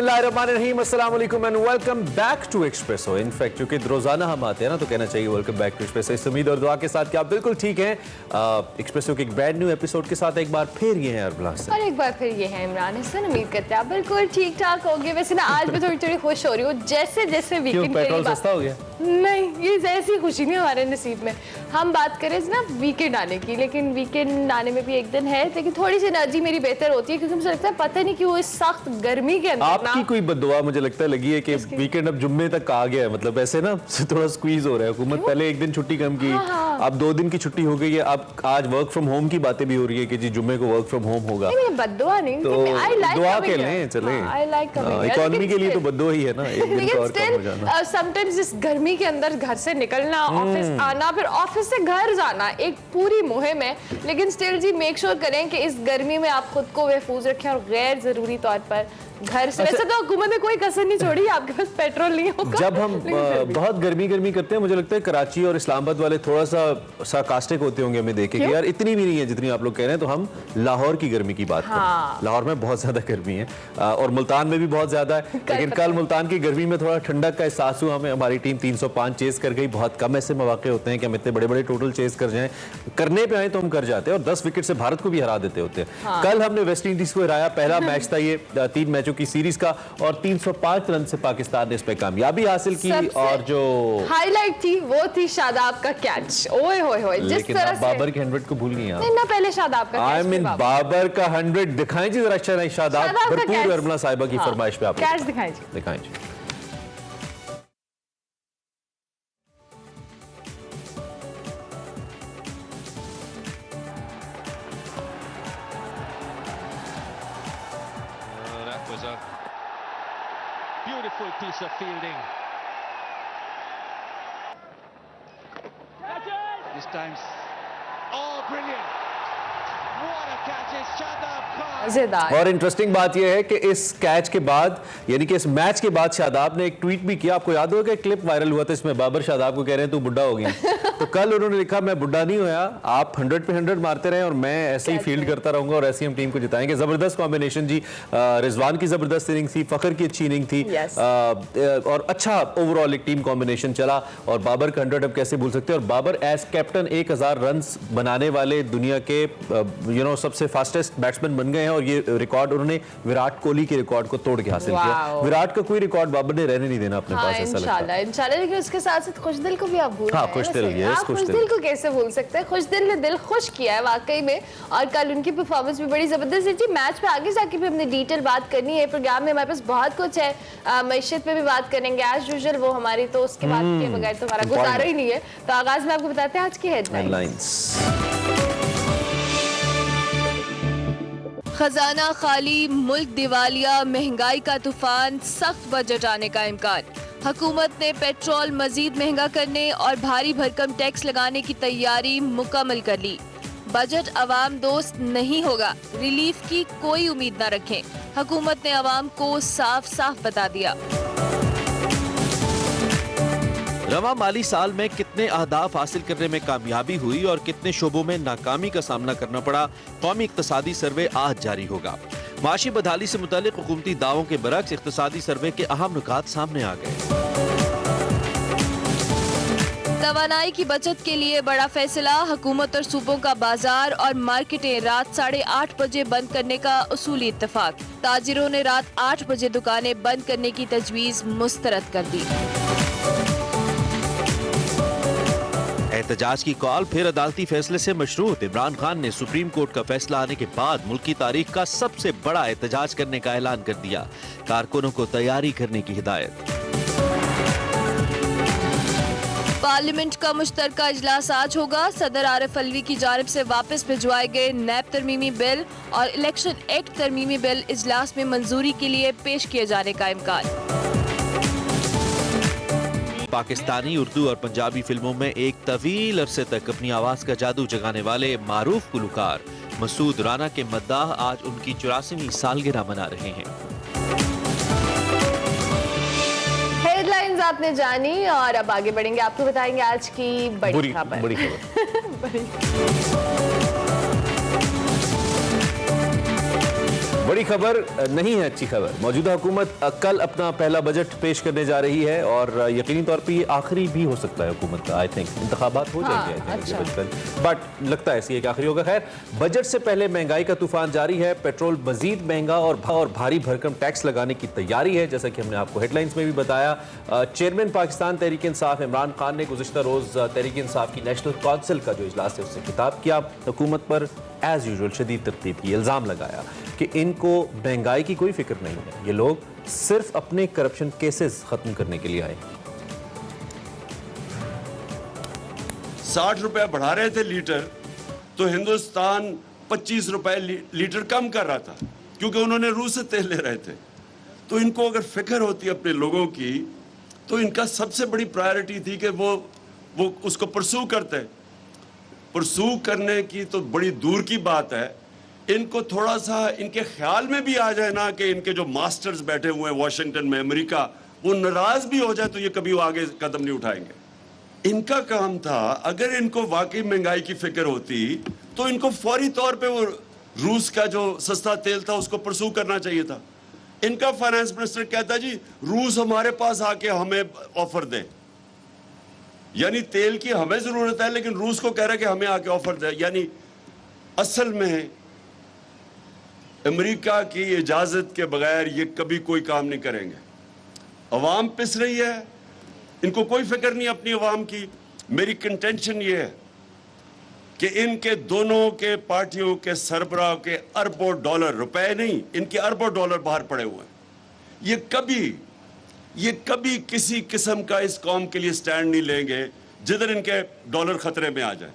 बिस्मिल्लाहिर्रहमानिर्रहीम, अस्सलाम वालेकुम and welcome back to Expresso. In fact क्योंकि रोजाना हम आते हैं ना तो कहना चाहिए वेलकम बैक टू एक्सप्रेसो। इस उम्मीद और दुआ के साथ कि आप बिल्कुल ठीक हैं। एक्सप्रेसो के एक ब्रांड न्यू एपिसोड के साथ एक बार फिर ये हैं अरबला हसन और एक बार फिर ये है इमरान हसन। उम्मीद करते हैं आप बिल्कुल ठीक ठाक होंगे। वैसे ना आज मैं थोड़ी थोड़ी खुश हो रही हूँ, जैसे जैसे वीकेंड पेट्रोल सस्ता हो गया? नहीं, ये ऐसी खुशी नहीं हमारे नसीब में। हम बात करें ना वीकेंड आने की, लेकिन वीकेंड आने में भी एक दिन है, लेकिन थोड़ी सी एनर्जी मेरी बेहतर होती है क्योंकि मुझे लगता है पता नहीं क्यों इस सख्त गर्मी के अंदर आपकी कोई बद्दुआ मुझे लगता है लगी है कि वीकेंड अब जुम्मे तक आ गया है। मतलब ऐसे ना थोड़ा स्क्वीज हो रहा है। हुकूमत पहले एक दिन छुट्टी कम की, अब 2 दिन की छुट्टी हो गई है। अब आज वर्क फ्रॉम होम की बातें भी हो रही है कि जी जुम्मे को वर्क फ्रॉम होम होगा। बद्दुआ नहीं, तो दुआ के लें, चलें। इकोनॉमी के लिए तो बद्दुआ ही है ना, एक दिन और कम हो जाना। समटाइम्स इस गर्मी के अंदर घर से निकलना, ऑफिस आना, फिर ऑफिस से घर जाना एक पूरी मुहिम है। लेकिन स्टिल जी मेक श्योर करें कि इस गर्मी में आप खुद को महफूज रखें और गैर जरूरी तौर पर घर से। वैसे तो हुकूमत ने कोई कसर नहीं छोड़ी, आपके पास पेट्रोल नहीं होगा। जब हम बहुत गर्मी करते हैं, मुझे लगता है कराची और इस्लामाबाद वाले थोड़ा सा सार्कास्टिक होते होंगे हमें देखे कि यार इतनी भी नहीं है जितनी आप लोग कह रहे हैं। तो हम लाहौर की गर्मी की बात करें। लाहौर में बहुत ज्यादा गर्मी है और मुल्तान में भी बहुत ज्यादा है। लेकिन कल मुल्तान की गर्मी में थोड़ा ठंडक का एहसास हुआ हमें। हमारी टीम 305 चेस कर गई। बहुत कम ऐसे मौके होते हैं कि हम इतने बड़े बड़े टोटल चेस कर जाएं। करने पे आए तो हम कर जाते हैं और 10 विकेट से भारत को भी हरा देते होते हैं। कल हमने वेस्ट इंडीज को हराया। पहला मैच था ये 3 मैचों की सीरीज का और 305 रन से पाकिस्तान ने इस पे कामयाबी हासिल की। और जो हाईलाइट थी वो थी शादाब का कैच। ओए होए होए, जिस तरह से बाबर के 100 को भूल गई आप। नहीं ना, पहले शादाब का आई मीन बाबर का 100 दिखाएं जी जरा। अच्छा नहीं, शादाब भरपूर अरमला साहिबा की फरमाइश पे आप कैच दिखाएं जी। Was a beautiful piece of fielding. This time, oh brilliant! What a catch! It's Shadab Khan. और इंटरेस्टिंग बात यह है कि इस कैच के बाद यानी कि इस मैच के बाद शादाब ने एक ट्वीट भी किया। आपको याद होगा कि क्लिप वायरल हुआ था, इसमें बाबर शादाब को कह रहे हैं तू बुड्ढा हो गया। तो कल उन्होंने लिखा मैं बुड्ढा नहीं हुआ, आप 100 पे 100 मारते रहे और मैं ऐसे ही फील्ड करता रहूंगा और ऐसे ही हम टीम को जिताएंगे। जबरदस्त कॉम्बिनेशन जी। रिजवान की जबरदस्त इनिंग थी, फखर की अच्छी इनिंग थी और अच्छा ओवरऑल एक टीम कॉम्बिनेशन चला। और बाबर का 100 अब कैसे भूल सकते हैं। और बाबर एज कैप्टन 1000 रन बनाने वाले दुनिया के सबसे फास्टेस्ट बैट्समैन बन गए हैं और ये रिकॉर्ड उन्होंने विराट कोहली के रिकॉर्ड को तोड़ के हासिल किया। विराट का कोई रिकॉर्ड बाबर ने रहने नहीं देना अपने पास। इंशाल्लाह इंशाल्लाह। लेकिन उसके साथ साथ खुशदिल को भी आप भूल हाँ, खुशदिल को कैसे भूल सकते हैं। खुशदिल ने दिल खुश किया है वाकई में। और कल उनकी परफॉर्मेंस भी बड़ी जबरदस्त थी। मैच पे आगे जाके भी हमने डिटेल बात करनी है। प्रोग्राम में हमारे पास बहुत कुछ है। मैशियत पे भी बात करेंगे एज यूजुअल, वो हमारी तो उसके बाद के बगैर तो हमारा गुजारा ही नहीं है। तो आगाज में आपको बताते हैं आज की हेडलाइंस। खजाना खाली, मुल्क दिवालिया, महंगाई का तूफान, सख्त बजट आने का इम्कान। हुकूमत ने पेट्रोल मजीद महंगा करने और भारी भरकम टैक्स लगाने की तैयारी मुकम्मल कर ली। बजट अवाम दोस्त नहीं होगा, रिलीफ की कोई उम्मीद न रखें, हुकूमत ने अवाम को साफ साफ बता दिया। रवा माली साल में कितने अहदाफ हासिल करने में कामयाबी हुई और कितने शोबों में नाकामी का सामना करना पड़ा, कौमी इक्तसादी सर्वे आज जारी होगा। माशी बदहाली से मुतालिक हुकूमती दावों के बरक्स इक्तसादी सर्वे के अहम नुकात सामने आ गए। तवानाई की बचत के लिए बड़ा फैसला, हुकूमत और सूबों का बाजार और मार्केटें रात 8:30 बजे बंद करने का उसूली इत्तेफाक। ताजिरों ने रात 8 बजे दुकानें बंद करने की तजवीज मुस्तरद कर दी। एहतजाज की कॉल फिर अदालती फैसले से मशरूत। इमरान खान ने सुप्रीम कोर्ट का फैसला आने के बाद मुल्क की तारीख का सबसे बड़ा एहतजाज करने का ऐलान कर दिया। कारकुनों को तैयारी करने की हिदायत। पार्लियामेंट का मुश्तरका इजलास आज होगा। सदर आरिफ अलवी की जानिब से वापस भिजवाए गए नैब तरमीमी बिल और इलेक्शन एक्ट तरमीमी बिल इजलास में मंजूरी के लिए पेश किए जाने का इम्कान। पाकिस्तानी, उर्दू और पंजाबी फिल्मों में एक तवील अरसे तक अपनी आवाज का जादू जगाने वाले मारूफ गुलकार मसूद राना के मद्दाह आज उनकी 84वीं सालगिरह मना रहे हैं। हेडलाइंस आपने जानी और अब आगे बढ़ेंगे, आपको बताएंगे आज की बड़ी खबर। बड़ी खबर नहीं है, अच्छी खबर। मौजूदा हुकूमत कल अपना पहला बजट पेश करने जा रही है और यकीनी तौर पे ये आखिरी भी हो सकता है हुकूमत का। आई थिंक इंतखाबात हो जाएंगे, बट लगता है ऐसी कि आखिरी होगा। खैर, बजट से पहले महंगाई का तूफान जारी है। पेट्रोल मजीद महंगा और भारी भरकम टैक्स लगाने की तैयारी है, जैसा कि हमने आपको हेडलाइंस में भी बताया। चेयरमैन पाकिस्तान तहरीक इंसाफ इमरान खान ने गुज़िश्ता रोज़ तहरीक इंसाफ की नेशनल काउंसिल का जो इजलास है उससे खिताब किया। हुकूमत पर एज यूजुअल शदीद तरतीब की, इल्ज़ाम लगाया कि इनको महंगाई की कोई फिक्र नहीं है, ये लोग सिर्फ अपने करप्शन केसेस खत्म करने के लिए आए। 60 रुपए बढ़ा रहे थे लीटर, तो हिंदुस्तान 25 रुपए लीटर कम कर रहा था, क्योंकि उन्होंने रूस से तेल ले रहे थे। तो इनको अगर फिक्र होती अपने लोगों की, तो इनका सबसे बड़ी प्रायोरिटी थी कि वो उसको परसू करते। परसू करने की तो बड़ी दूर की बात है। इनको थोड़ा सा इनके ख्याल में भी आ जाए ना कि इनके जो मास्टर्स बैठे हुए हैं वॉशिंगटन में, अमेरिका, वो नाराज भी हो जाए तो ये कभी वो आगे कदम नहीं उठाएंगे। इनका काम था, अगर इनको वाकई महंगाई की फिक्र होती तो इनको फौरी तौर पे वो रूस का जो सस्ता तेल था उसको परसू करना चाहिए था। इनका फाइनेंस मिनिस्टर कहता जी रूस हमारे पास आके हमें ऑफर दे, यानी तेल की हमें जरूरत है लेकिन रूस को कह रहा है कि हमें आके ऑफर दे। यानी असल में अमेरिका की इजाजत के बगैर ये कभी कोई काम नहीं करेंगे। अवाम पिस रही है, इनको कोई फिक्र नहीं अपनी अवाम की। मेरी कंटेंशन ये है कि इनके दोनों के पार्टियों के सरबराह के अरबों डॉलर, रुपए नहीं, इनके अरबों डॉलर बाहर पड़े हुए हैं। ये कभी किसी किस्म का इस कौम के लिए स्टैंड नहीं लेंगे जिधर इनके डॉलर खतरे में आ जाए।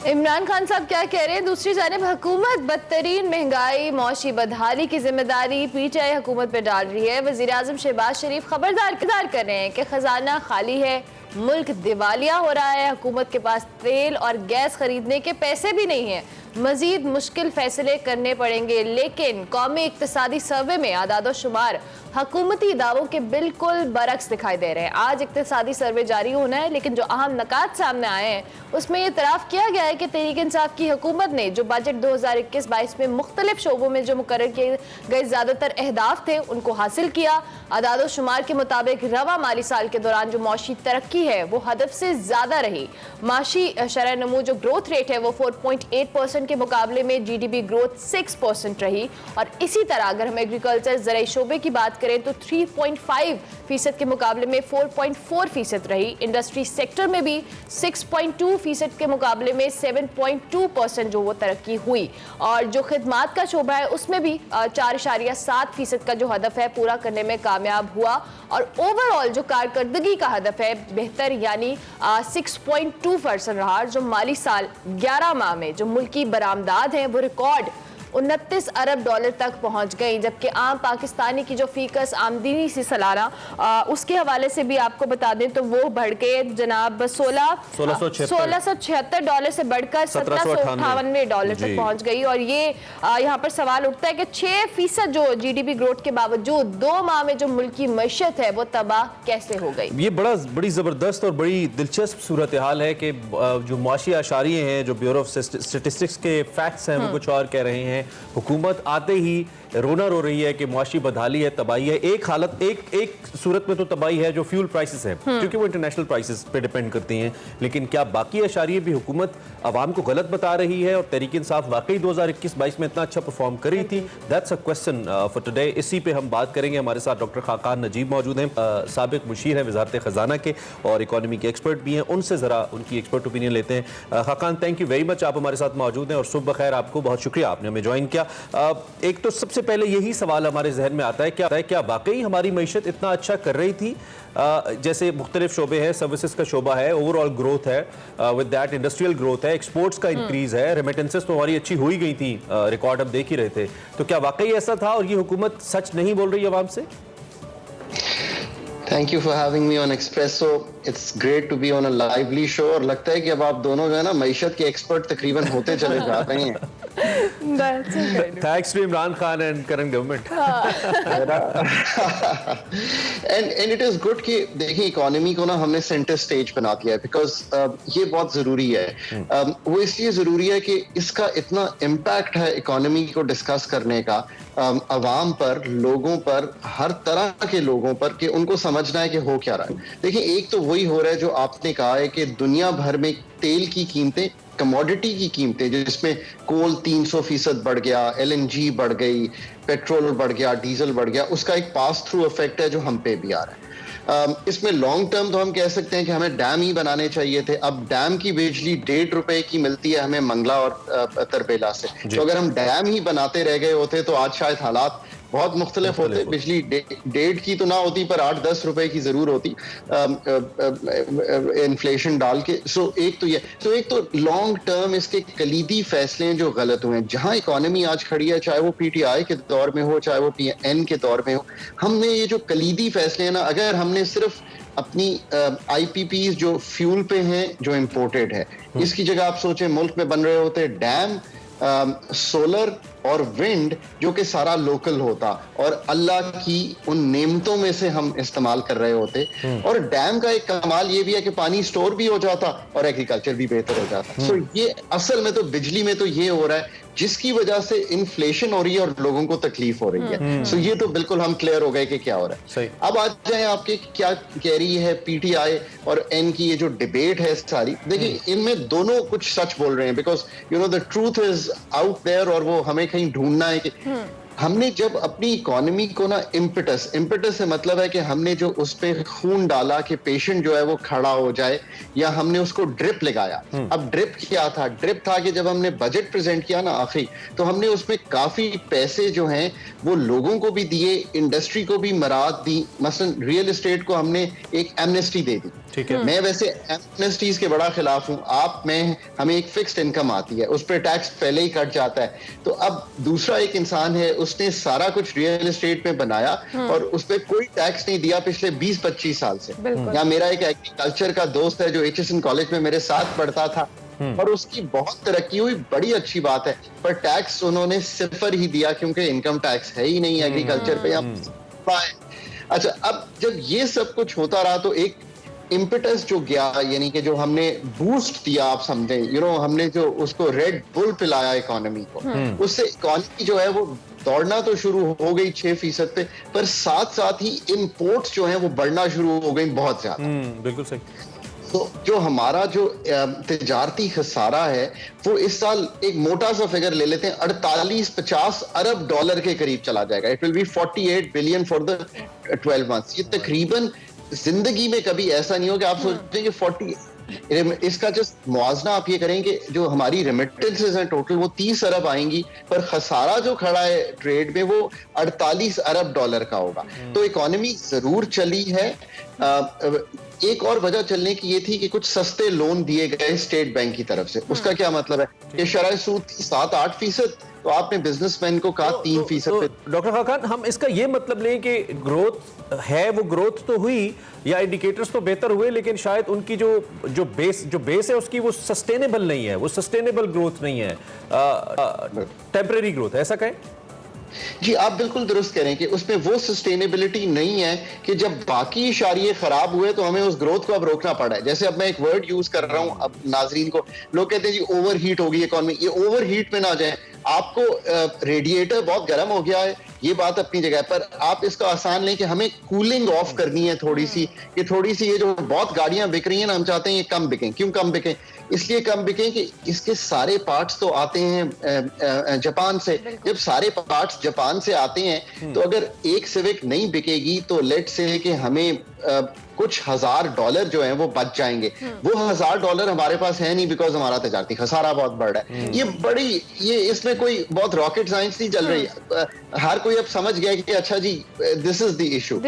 इमरान खान साहब क्या कह रहे हैं? दूसरी जानिब हुकूमत बदतरीन महंगाई, मौशी बदहाली की जिम्मेदारी पीटीआई हुकूमत पर डाल रही है। वज़ीर आज़म शहबाज शरीफ खबरदार कर रहे हैं कि खजाना खाली है, मुल्क दिवालिया हो रहा है, हुकूमत के पास तेल और गैस खरीदने के पैसे भी नहीं है, मजीद मुश्किल फैसले करने पड़ेंगे। लेकिन कौमी इक्तिसादी सर्वे में आदाद शुमार हुकूमती दावों के बिल्कुल बरक्स दिखाई दे रहे हैं। आज इक्तिसादी सर्वे जारी होना है, लेकिन जो अहम नकात सामने आए हैं उसमें यह इतराफ़ किया गया है कि तहरीक इंसाफ की हुकूमत ने जो बजट 2021-22 में मुख्तलिफ शोबों में जो मुकर्रर किए गए ज़्यादातर अहदाफ थे उनको हासिल किया। आदाद शुमार के मुताबिक रवा माली साल के दौरान जो मौशी तरक्की है वो हदफ से ज़्यादा रही। माशी शरह नमू जो ग्रोथ रेट है वो 4.8% के मुकाबले में GDP ग्रोथ 6% रही। और इसी तरह अगर हम एग्रीकल्चर ज़राई शोबे की बात करें तो 3.5% के मुकाबले में 4.4% रही। इंडस्ट्री सेक्टर में भी 6.2% के मुकाबले में 7.2% जो वो तरक्की हुई। और जो खिदमात का शोबा है उसमें भी 4.7% का जो हदफ है पूरा करने में कामयाब हुआ। और ओवरऑल जो कारकर्दगी का हदफ है बेहतर यानी 6.2% रहा। जो माली साल 11 माह में जो मुल्की बरामदाद हैं वो रिकॉर्ड 29 अरब डॉलर तक पहुंच गई, जबकि आम पाकिस्तानी की जो फीकस आमदनी सी सालाना उसके हवाले से भी आपको बता दें तो वो बढ़ के जनाब 1676 डॉलर से बढ़कर 1798 डॉलर तक पहुंच गई। और ये यहाँ पर सवाल उठता है कि 6% जो GDP ग्रोथ के बावजूद 2 माह में जो मुल्की मईशत है वो तबाह कैसे हो गई। ये बड़ी ज़बरदस्त और बड़ी दिलचस्प सूरत हाल है कि जो मुआशी आशारिये हैं, जो ब्यूरो ऑफ स्टेटिस्टिक्स के फैक्ट्स हैं वो कुछ और कह रहे हैं। हुकूमत आते ही रोना रो रही है कि मुआशी बदहाली है, तबाही है। एक सूरत में तो तबाही है जो फ्यूल प्राइसेस हैं, क्योंकि वो इंटरनेशनल प्राइसेस पे डिपेंड करती हैं। लेकिन क्या बाकी अशारिये भी हुकूमत आवाम को गलत बता रही है और तहरीक इंसाफ वाकई 2021-22 में इतना अच्छा परफॉर्म कर रही थी? That's a question for today. इसी पे हम बात करेंगे। हमारे साथ डॉक्टर खाकान नजीब मौजूद हैं, साबिक मुशीर हैं वजारत खजाना के और इकोनॉमी के एक्सपर्ट भी हैं। उनसे ज़रा उनकी एक्सपर्ट ओपिनियन लेते हैं। Khaqan, thank you very much, आप हमारे साथ मौजूद हैं और सुबह खैर आपको, बहुत शुक्रिया आपने हमें ज्वाइन किया। एक तो सबसे पहले यही सवाल हमारे जहन में आता है, क्या वाकई हमारी मईशत इतना अच्छा कर रही थी? जैसे मुख्तलिफ शोबे हैं, सर्विसेज का शोबा है, ओवरऑल ग्रोथ है, विद दैट इंडस्ट्रियल ग्रोथ है, एक्सपोर्ट्स का इंक्रीज है, रेमिटेंसेस तो हमारी अच्छी हुई गई थी, रिकॉर्ड अब देख ही रहे थे। तो क्या वाकई ऐसा था और ये हुकूमत सच नहीं बोल रही आवाम से? Thank you for having me on Expresso. It's great to be on a lively show. और लगता है कि अब आप दोनों जो है ना मईशत के एक्सपर्ट तकरीबन होते चले जा रहे हैं। Thanks to Imran Khan and current government. And it is good कि देखिए इकोनॉमी को ना हमने सेंटर स्टेज बना दिया है, बिकॉज ये बहुत जरूरी है। वो इसलिए जरूरी है कि इसका इतना इम्पैक्ट है इकोनॉमी को डिस्कस करने का अवाम पर, लोगों पर, हर तरह के लोगों पर, कि उनको समझना है कि हो क्या रहा है। देखिए एक तो वही हो रहा है जो आपने कहा है कि दुनिया भर में तेल की कीमतें, कमोडिटी की कीमतें, जिसमें कोल 300% बढ़ गया, LNG बढ़ गई, पेट्रोल बढ़ गया, डीजल बढ़ गया, उसका एक पास थ्रू इफेक्ट है जो हम पे भी आ रहा है। इसमें लॉन्ग टर्म तो हम कह सकते हैं कि हमें डैम ही बनाने चाहिए थे। अब डैम की बिजली 1.5 रुपए की मिलती है हमें मंगला और तरबेला से, तो अगर हम डैम ही बनाते रह गए होते तो आज शायद हालात बहुत मुख्तलिफ होते। बिजली 1.5 की तो ना होती पर 8-10 रुपए की जरूर होती इन्फ्लेशन डाल के। सो एक तो लॉन्ग टर्म इसके कलीदी फैसले हैं जो गलत हुए हैं। जहां इकोनॉमी आज खड़ी है, चाहे वो PTI के दौर में हो, चाहे वो PN के दौर में हो, हमने ये जो कलीदी फैसले हैं ना, अगर हमने सिर्फ अपनी IPPs जो फ्यूल पे हैं, जो इम्पोर्टेड है, इसकी जगह आप सोचें मुल्क में बन रहे होते डैम, सोलर और विंड, जो कि सारा लोकल होता और अल्लाह की उन नेमतों में से हम इस्तेमाल कर रहे होते। और डैम का एक कमाल ये भी है कि पानी स्टोर भी हो जाता और एग्रीकल्चर भी बेहतर हो जाता। सो ये असल में तो बिजली में तो ये हो रहा है जिसकी वजह से इन्फ्लेशन हो रही है और लोगों को तकलीफ हो रही है। सो ये तो बिल्कुल हम क्लियर हो गए कि क्या हो रहा है। अब आ जाए आपके क्या कह रही है PTI और N की ये जो डिबेट है सारी। देखिए इनमें दोनों कुछ सच बोल रहे हैं, because you know the truth is out there, और वो हमें कहीं ढूंढना है कि हमने जब अपनी इकोनॉमी को ना इम्पेटस से मतलब है कि हमने जो उस पे खून डाला कि पेशेंट जो है वो खड़ा हो जाए, या हमने उसको ड्रिप लगाया। अब ड्रिप क्या था? ड्रिप था कि जब हमने बजट प्रेजेंट किया ना आखिरी, तो हमने उसमें काफी पैसे जो हैं वो लोगों को भी दिए, इंडस्ट्री को भी मराद दी। मसलन रियल एस्टेट को हमने एक एमनेस्टी दे दी। ठीक है, मैं वैसे एमनेस्टीज के बड़ा खिलाफ हूँ। हमें एक फिक्स्ड इनकम आती है, उस पर टैक्स पहले ही कट जाता है। तो अब दूसरा एक इंसान है, उसने सारा कुछ रियल एस्टेट में बनाया और उस पर कोई टैक्स नहीं दिया पिछले 20-25 साल से। या मेरा एक एग्रीकल्चर का दोस्त है जो HSN कॉलेज में मेरे साथ पढ़ता था और उसकी बहुत तरक्की हुई, बड़ी अच्छी बात है, पर टैक्स उन्होंने 0 ही दिया क्योंकि इनकम टैक्स है ही नहीं एग्रीकल्चर पे। अच्छा, अब जब ये सब कुछ होता रहा तो एक इम्पेटस जो गया, यानी कि जो हमने बूस्ट दिया, आप समझें, हमने जो उसको रेड बुल पिलाया इकोनॉमी को, उससे इकोनॉमी जो है वो दौड़ना तो शुरू हो गई 6% पे, पर साथ साथ ही इंपोर्ट्स जो हैं वो बढ़ना शुरू हो गई बहुत ज्यादा। बिल्कुल सही। तो जो हमारा जो तिजारती खसारा है वो इस साल एक मोटा सा फिगर ले लेते हैं, 48-50 अरब डॉलर के करीब चला जाएगा। It will be 48 billion for the 12 months. ये तकरीबन जिंदगी में कभी ऐसा नहीं हो कि आप सोचेंगे 40। इसका जस्ट मुआवजा आप ये करें कि जो हमारी रेमिटेंसेस हैं टोटल वो 30 अरब आएंगी, पर खसारा जो खड़ा है ट्रेड में वो 48 अरब डॉलर का होगा। तो इकोनॉमी जरूर चली है। एक और वजह चलने की ये थी कि कुछ सस्ते लोन दिए गए स्टेट बैंक की तरफ से। उसका क्या मतलब है कि शरह सूद 7-8%, तो आपने बिजनेसमैन को कहा 3%। डॉक्टर खान, हम इसका ये मतलब लें कि ग्रोथ है, वो ग्रोथ तो हुई या इंडिकेटर्स तो बेहतर हुए, लेकिन शायद उनकी जो बेस है उसकी वो सस्टेनेबल नहीं है, वो सस्टेनेबल ग्रोथ नहीं है, टेम्परेरी ग्रोथ है, ऐसा कहें? जी, आप बिल्कुल दुरुस्त कह रहे हैं कि उसमें वो सस्टेनेबिलिटी नहीं है कि जब बाकी इशारे खराब हुए तो हमें उस ग्रोथ को अब रोकना पड़ा है। जैसे अब मैं एक वर्ड यूज कर रहा हूं, अब नाजरीन को, लोग कहते हैं जी ओवरहीट होगी इकोनॉमी। ये ओवरहीट में ना जाए। आपको रेडिएटर बहुत गर्म हो गया है, ये बात अपनी जगह पर, आप इसका आसान लें कि हमें कूलिंग ऑफ करनी है थोड़ी सी। ये जो बहुत गाड़ियां बिक रही हैं ना, हम चाहते हैं ये कम बिकें। क्यों कम बिकें? इसलिए कम बिकें कि इसके सारे पार्ट्स तो आते हैं जापान से। जब सारे पार्ट्स जापान से आते हैं तो अगर एक सिविक नहीं बिकेगी तो लेट से कि हमें कुछ $1000 जो हैं वो बच जाएंगे। वो $1000 हमारे पास है नहीं, बिकॉज हमारा तजारती खसारा बहुत बढ़ रहा है। ये इसमें कोई बहुत रॉकेट साइंस नहीं चल रही। हर कोई अब समझ गया कि अच्छा जी this is the issue.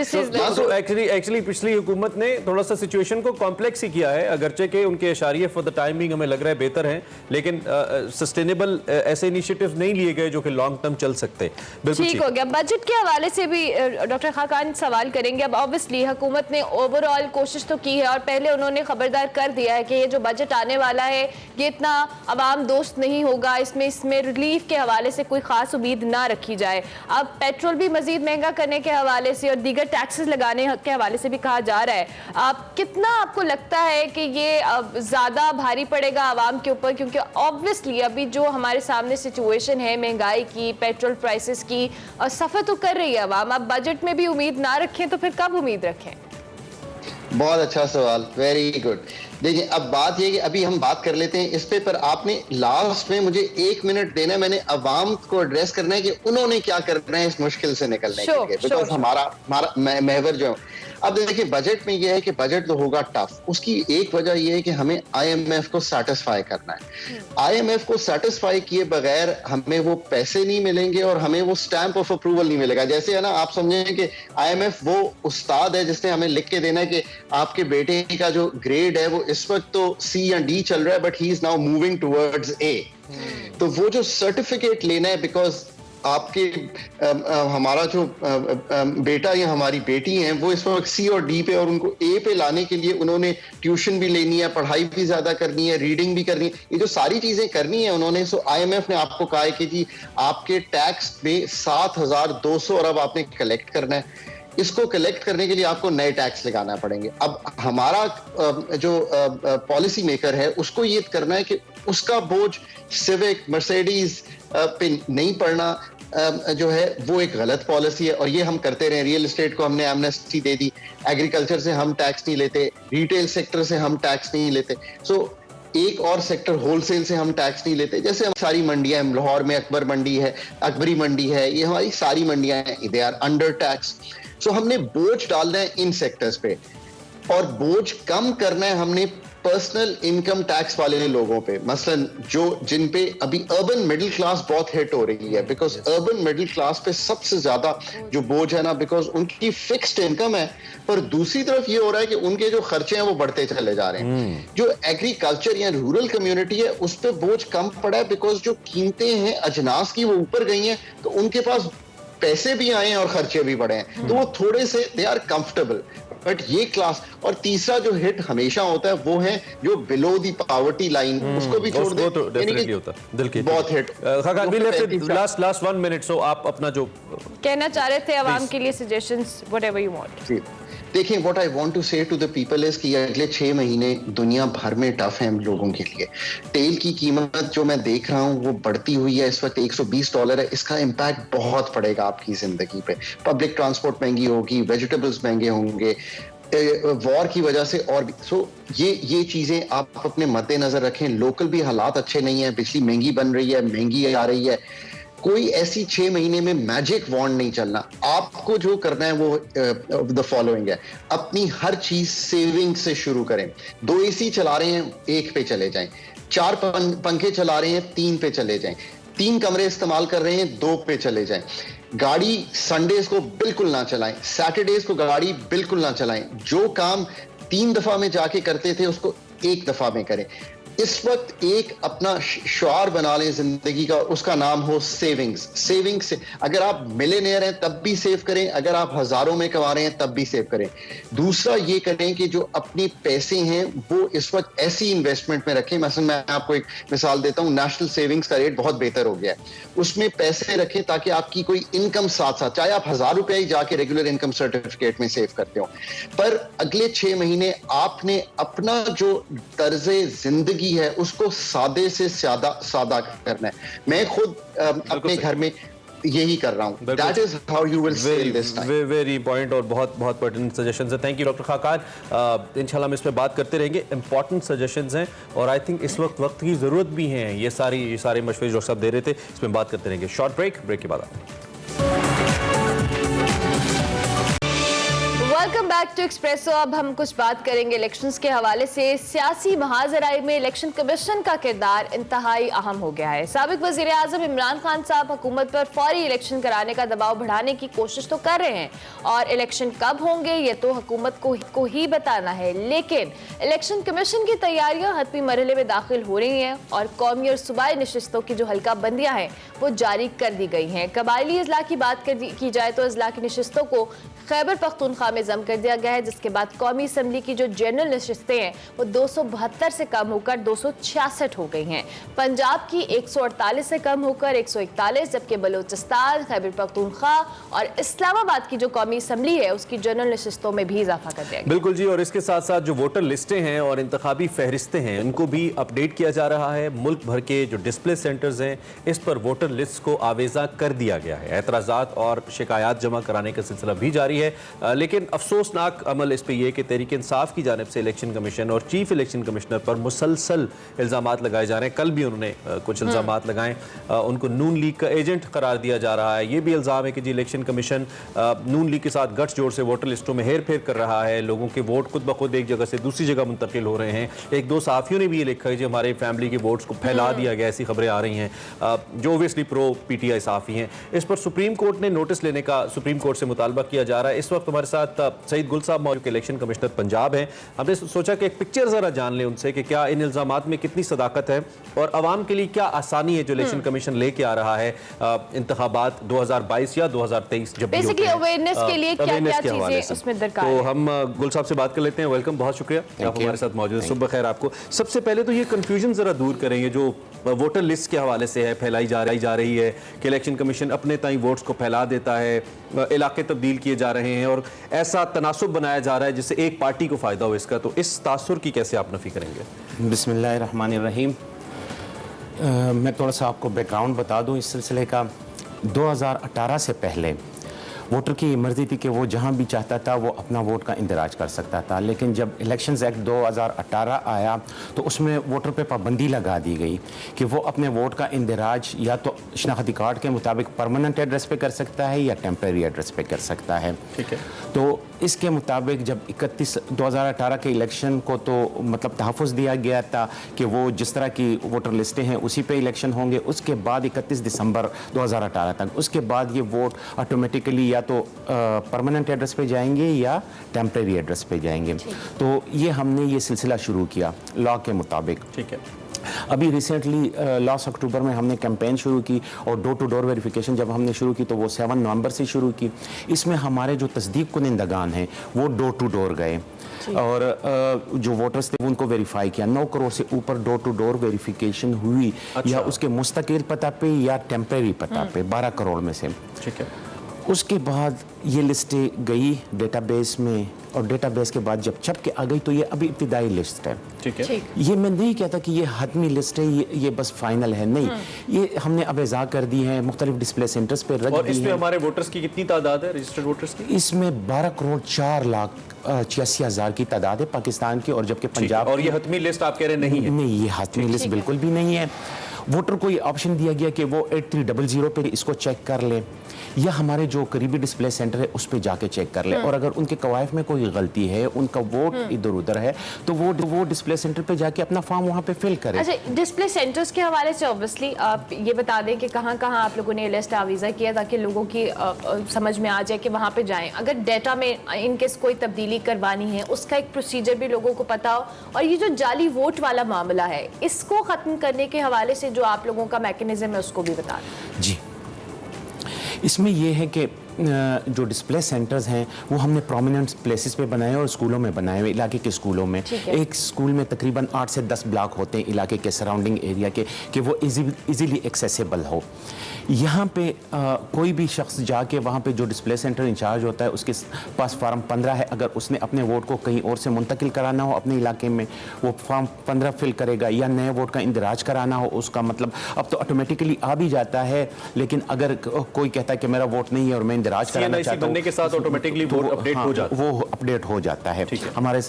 Actually पिछली हुकूमत ने थोड़ा सा सिचुएशन को कॉम्प्लेक्स ही किया है, अगरचे के उनके इशारे फॉर द टाइम बिंग हमें लग रहा है बेहतर हैं, लेकिन सस्टेनेबल ऐसे इनिशिएटिव्स नहीं लिए गए जो कि लॉन्ग टर्म चल सकते। ठीक हो गया। बजट के हवाले से भी डॉक्टर खाकान सवाल करेंगे। अब ऑब्वियसली हुकूमत हुकूमत ने ओवरऑल कोशिश तो की है और पहले उन्होंने खबरदार कर दिया है कि ये जो बजट आने वाला है ये इतना आवाम दोस्त नहीं होगा, इसमें रिलीफ के हवाले से कोई ख़ास उम्मीद ना रखी जाए। अब पेट्रोल भी मज़ीद महंगा करने के हवाले से और दीगर टैक्सेस लगाने के हवाले से भी कहा जा रहा है। कितना आपको लगता है कि ये ज़्यादा भारी पड़ेगा आवाम के ऊपर, क्योंकि ऑब्वियसली अभी जो हमारे सामने सिचुएशन है महंगाई की, पेट्रोल प्राइसेस की, और सफ़र तो कर रही है आवाम, अब बजट में भी उम्मीद ना रखें तो फिर कब उम्मीद रखें? बहुत अच्छा सवाल, वेरी गुड। देखिए अब बात ये कि अभी हम बात कर लेते हैं इस पे, पर आपने लास्ट में मुझे 1 मिनट देना है, मैंने अवाम को एड्रेस करना है कि उन्होंने क्या करना है इस मुश्किल से निकलने के लिए, बिकॉज हमारा महवर जो है। अब देखिए बजट में ये है कि बजट तो होगा टफ, उसकी एक वजह ये है कि हमें IMF को सेटिस्फाई करना है। IMF को सेटिस्फाई किए बगैर हमें वो पैसे नहीं मिलेंगे और हमें वो स्टैंप ऑफ अप्रूवल नहीं मिलेगा। जैसे है ना, आप समझें कि IMF वो उस्ताद है जिसने हमें लिख के देना है कि आपके बेटे का जो ग्रेड है वो इस वक्त तो C या D चल रहा है, but he is now moving towards A। तो वो जो सर्टिफिकेट लेना है, बिकॉज आपके हमारा जो बेटा या हमारी बेटी हैं वो इस वक्त C और D पे, और उनको A पे लाने के लिए उन्होंने ट्यूशन भी लेनी है, पढ़ाई भी ज्यादा करनी है, रीडिंग भी करनी है, ये जो सारी चीजें करनी है उन्होंने। सो IMF ने आपको कहा है कि जी आपके टैक्स में 7,200 अरब आपने कलेक्ट करना है। इसको कलेक्ट करने के लिए आपको नए टैक्स लगाना पड़ेंगे। अब हमारा जो पॉलिसी मेकर है उसको ये करना है कि उसका बोझ सिविक, मर्सिडीज पे नहीं पड़ना, जो है वो एक गलत पॉलिसी है और ये हम करते रहे। रियल एस्टेट को हमने एमनेस्टी दे दी, एग्रीकल्चर से हम टैक्स नहीं लेते, रिटेल सेक्टर से हम टैक्स नहीं लेते। सो एक और सेक्टर होलसेल से हम टैक्स नहीं लेते। जैसे हम सारी मंडियां हैं, लाहौर में अकबर मंडी है, अकबरी मंडी है, ये हमारी सारी मंडियां हैं, दे आर अंडर टैक्स। सो हमने बोझ डालना है इन सेक्टर्स पे और बोझ कम करना है हमने पर्सनल इनकम टैक्स वाले लोगों पे, मसलन जो जिन पे अभी अर्बन मिडिल क्लास बहुत हिट हो रही है, बिकॉज अर्बन मिडिल क्लास पे सबसे ज्यादा जो बोझ है ना, बिकॉज उनकी फिक्स्ड इनकम है, पर दूसरी तरफ ये हो रहा है कि उनके जो खर्चे हैं वो बढ़ते चले जा रहे हैं। जो एग्रीकल्चर या रूरल कम्युनिटी है उस पर बोझ कम पड़ा है, बिकॉज जो कीमतें हैं अजनास की वो ऊपर गई हैं, तो उनके पास पैसे भी आए हैं और खर्चे भी बढ़े हैं, तो वो थोड़े से दे आर कंफर्टेबल। बट ये क्लास, और तीसरा जो हिट हमेशा होता है वो है जो बिलो दी पॉवर्टी लाइन, उसको भी छोड़ दे, तो डेफिनेटली होता है दिल की बहुत hit. Khaqan we left last 1 minute, so आप अपना जो कहना चाह रहे थे आवाम के लिए सजेशंस, व्हाटएवर यू वांट। देखिए व्हाट आई वांट टू से टू द पीपल इज कि अगले 6 महीने दुनिया भर में टफ है हम लोगों के लिए। तेल की कीमत जो मैं देख रहा हूँ वो बढ़ती हुई है, इस वक्त $120 है। इसका इम्पैक्ट बहुत पड़ेगा आपकी जिंदगी पे। पब्लिक ट्रांसपोर्ट महंगी होगी, वेजिटेबल्स महंगे होंगे, वॉर की वजह से और भी। सो ये चीजें आप अपने मद्देनजर रखें। लोकल भी हालात अच्छे नहीं है, बिजली महंगी बन रही है, महंगी आ रही है। कोई ऐसी 6 महीने में मैजिक वॉन्ड नहीं चलना। आपको जो करना है वो द फॉलोइंग है, अपनी हर चीज सेविंग से शुरू करें। 2 AC चला रहे हैं, 1 पे चले जाएं। 4 पंखे चला रहे हैं, 3 पे चले जाएं। 3 कमरे इस्तेमाल कर रहे हैं, 2 पे चले जाएं। गाड़ी संडेज को बिल्कुल ना चलाएं, सैटरडेज को गाड़ी बिल्कुल ना चलाएं। जो काम 3 दफा में जाके करते थे उसको 1 दफा में करें। इस वक्त एक अपना शुआर बना लें जिंदगी का, उसका नाम हो सेविंग्स। सेविंग से अगर आप मिलियनेयर हैं तब भी सेव करें, अगर आप हजारों में कमा रहे हैं तब भी सेव करें। दूसरा ये करें कि जो अपने पैसे हैं वो इस वक्त ऐसी इन्वेस्टमेंट में रखें। मसलन मैं आपको एक मिसाल देता हूं, नेशनल सेविंग्स का रेट बहुत बेहतर हो गया है, उसमें पैसे रखें ताकि आपकी कोई इनकम साथ साथ, चाहे आप 1000 रुपया ही जाके रेगुलर इनकम सर्टिफिकेट में सेव करते हो, पर अगले 6 महीने आपने अपना जो तर्जे जिंदगी है उसको सादे से सादा करना है। मैं खुद अपने घर में यही कर रहा हूं। That is how you will sail this time. Very important और बहुत पर्टिनेंट सजेशंस हैं। Thank you doctor Khaqan. इंशाल्लाह हम इस पे बात करते रहेंगे। इंपॉर्टेंट सजेशंस हैं और आई थिंक इस वक्त की जरूरत भी है। ये सारे मशवरे जो सब दे रहे थे, इसमें बात करते रहेंगे। शॉर्ट ब्रेक के बाद आते हैं। Welcome back to Expresso. अब हम कुछ बात करेंगे इलेक्शंस के हवाले से। सियासी महाजराई में इलेक्शन कमीशन का किरदार इंतहाई अहम हो गया है। साबिक वजीर आजम इमरान खान साहब हुकूमत पर फौरी इलेक्शन कराने का दबाव बढ़ाने की कोशिश तो कर रहे हैं और इलेक्शन कब होंगे ये तो हुकूमत को ही बताना है, लेकिन इलेक्शन कमीशन की तैयारियां हतमी मरहले में दाखिल हो रही हैं और कौमी और सूबाई नशिस्तों की जो हल्का बंदियां हैं वो जारी कर दी गई हैं। कबायली अजला की बात की जाए तो अजला की नशिस्तों को खैबर पख्तूनख्वा में जम कर दिया गया है, जिसके बाद कौमी असम्बली की जो जनरल नशिस्तें हैं वो 272 से कम होकर 266 हो गई हैं। पंजाब की 148 से कम होकर 141, जबकि बलूचिस्तान, खैबर पख्तूनख्वा और इस्लामाबाद की जो कौमी असम्बली है उसकी जनरल नशिस्तों में भी इजाफा कर दिया गया। बिल्कुल जी, और इसके साथ साथ जो वोटर लिस्टें हैं और इंतखाबी फहरिस्तें हैं उनको भी अपडेट किया जा रहा है। मुल्क भर के जो डिस्प्ले सेंटर्स हैं इस पर वोटर लिस्ट को आवेजा कर दिया गया है। एतराज़ात और शिकायत जमा कराने का सिलसिला भी जारी है, लेकिन अफसोसनाक अमल इस पर यह कि तहरीक इंसाफ की जानिब से इलेक्शन कमीशन और चीफ इलेक्शन कमिश्नर पर मुसलसल इल्ज़ामात लगाए जा रहे हैं। कल भी उन्होंने कुछ इल्ज़ामात लगाए, उनको नून लीग का एजेंट करार दिया जा रहा है। ये भी इल्ज़ाम है कि जी इलेक्शन कमीशन नून लीग के साथ गठजोड़ से वोटर लिस्टों में हेर फेर कर रहा है, लोगों के वोट खुद ब खुद एक जगह से दूसरी जगह मुंतकिल हो रहे हैं। एक दो सहाफ़ियों ने भी ये लिखा है कि हमारे फैमिली के वोट्स को फैला दिया गया, ऐसी खबरें आ रही हैं, जो ओबियसली प्रो पीटीआई सहाफ़ी हैं। इस पर सुप्रीम कोर्ट ने नोटिस लेने का सुप्रीम कोर्ट से मुतालबा किया जा रहा है। इस वक्त हमारे साथ सईद गुल साहब मौजूद, इलेक्शन कमिश्नर पंजाब हैं। हमने सोचा कि एक पिक्चर ज़रा जान लें उनसे कि क्या इन इल्ज़ामात में कितनी सदाकत है और आवाम के लिए क्या आसानी है जो इलेक्शन कमीशन लेके आ रहा है इंतखाबात 2022 या 2023 जब भी होते हैं, अवेयरनेस के लिए क्या-क्या चीजें उसमें दरकार तो है। हम गुल साहब से बात कर लेते हैं। वेलकम, बहुत शुक्रिया आप हमारे साथ मौजूद हैं। सुबह खैर आपको। सबसे पहले तो ये कंफ्यूजन ज़रा दूर करेंगे जो वोटर लिस्ट के हवाले से है, फैलाई जा रही है कि इलेक्शन कमीशन अपने ताईं वोट्स को फैला देता है, इलाके तब्दील किए जा रहे हैं और ऐसा तनासुब बनाया जा रहा है जिससे एक पार्टी को फ़ायदा हो इसका, तो इस तासुर की कैसे आप नफ़ी करेंगे? बिस्मिल्लाहिर्रहमानिर्रहीम। मैं थोड़ा सा आपको बैकग्राउंड बता दूं इस सिलसिले का। 2018 से पहले वोटर की मर्जी थी कि वो जहां भी चाहता था वो अपना वोट का इंदराज कर सकता था, लेकिन जब इलेक्शंस एक्ट 2018 आया तो उसमें वोटर पे पाबंदी लगा दी गई कि वो अपने वोट का इंदराज या तो शनाख्ती कार्ड के मुताबिक परमानेंट एड्रेस पे कर सकता है या टेम्परेरी एड्रेस पे कर सकता है। ठीक है। तो इसके मुताबिक जब 2018 के इलेक्शन को तो मतलब तहफ़्फ़ुज़ दिया गया था कि वो जिस तरह की वोटर लिस्टें हैं उसी पे इलेक्शन होंगे। उसके बाद 31 दिसंबर 2018 तक, उसके बाद ये वोट ऑटोमेटिकली या तो परमानेंट एड्रेस पे जाएंगे या टेम्परेरी एड्रेस पे जाएंगे। तो ये हमने ये सिलसिला शुरू किया लॉ के मुताबिक। ठीक है। अभी रिसेंटली लास्ट अक्टूबर में हमने कैंपेन शुरू की और डोर टू डोर वेरिफिकेशन जब हमने शुरू की तो वो 7 नवंबर से शुरू की। इसमें हमारे जो तस्दीक कुनिंदगान हैं वो डोर टू डोर गए और जो वोटर्स थे उनको वेरीफाई किया। 9 करोड़ से ऊपर डोर टू डोर वेरिफिकेशन हुई। अच्छा। या उसके मुस्तकिल पता पे या टेम्परेरी पता पे 12 करोड़ में से। ठीक है। उसके बाद ये लिस्टें गई डेटाबेस में और डेटाबेस के बाद जब छप के आ गई तो ये अभी इब्तिदाई लिस्ट है। ठीक है। ये मैं नहीं कहता कि ये हतमी लिस्ट है, ये बस फाइनल है, नहीं। ये हमने अब इज़ा कर दी है, मुख्तलिफ डिस्प्ले सेंटर्स पे रख दी है। और इसमें हमारे वोटर्स की कितनी तादाद है, रजिस्टर्ड वोटर्स की? इसमें 12 करोड़ 4 लाख 86 हज़ार की तादाद है पाकिस्तान की, और जबकि पंजाब। और ये हतमी लिस्ट आप कह रहे नहीं है? नहीं, ये हतमी लिस्ट बिल्कुल भी नहीं है। वोटर को ये ऑप्शन दिया गया कि वो 8300 पे इसको चेक कर ले या हमारे जो करीबी डिस्प्ले सेंटर है उस पर जाके चेक कर ले, और अगर उनके कवायफ में कोई गलती है, उनका वोट इधर उधर है, तो वो डिस्प्ले सेंटर पे जाके अपना फॉर्म वहाँ पे फिल करे। अच्छा, डिस्प्ले सेंटर्स के हवाले से ऑब्वियसली आप ये बता दें कि कहाँ कहाँ आप लोगों ने लिस्ट आवीज़ा किया ताकि लोगों की समझ में आ जाए कि वहाँ पे जाएं। अगर डेटा में इनकेस कोई तब्दीली करवानी है उसका एक प्रोसीजर भी लोगों को पता हो, और ये जो जाली वोट वाला मामला है इसको ख़त्म करने के हवाले से जो आप लोगों का मैकेनिज्म है उसको भी बता दें। जी, इसमें यह है कि जो डिस्प्ले सेंटर्स हैं वो हमने प्रोमिनेंट प्लेसेस पे बनाए और स्कूलों में बनाए हुए, इलाके के स्कूलों में। एक स्कूल में तकरीबन 8 से 10 ब्लॉक होते हैं इलाके के सराउंडिंग एरिया के, कि वो इजीली एक्सेसिबल हो। यहाँ पे कोई भी शख्स जाके वहाँ पे जो डिस्प्ले सेंटर इंचार्ज होता है उसके पास फार्म 15 है, अगर उसने अपने वोट को कहीं और से मुंतकिल कराना हो अपने इलाके में वो फार्म 15 फिल करेगा, या नए वोट का इंदराज कराना हो उसका मतलब अब तो ऑटोमेटिकली आ भी जाता है। लेकिन अगर कोई कहता है कि मेरा वोट नहीं है और मैं इंदराज कराना चाहता हूँ, के साथ ऑटोमेटिकली वोट अपडेट हो जाता है। वो अपडेट हो जाता है। हमारे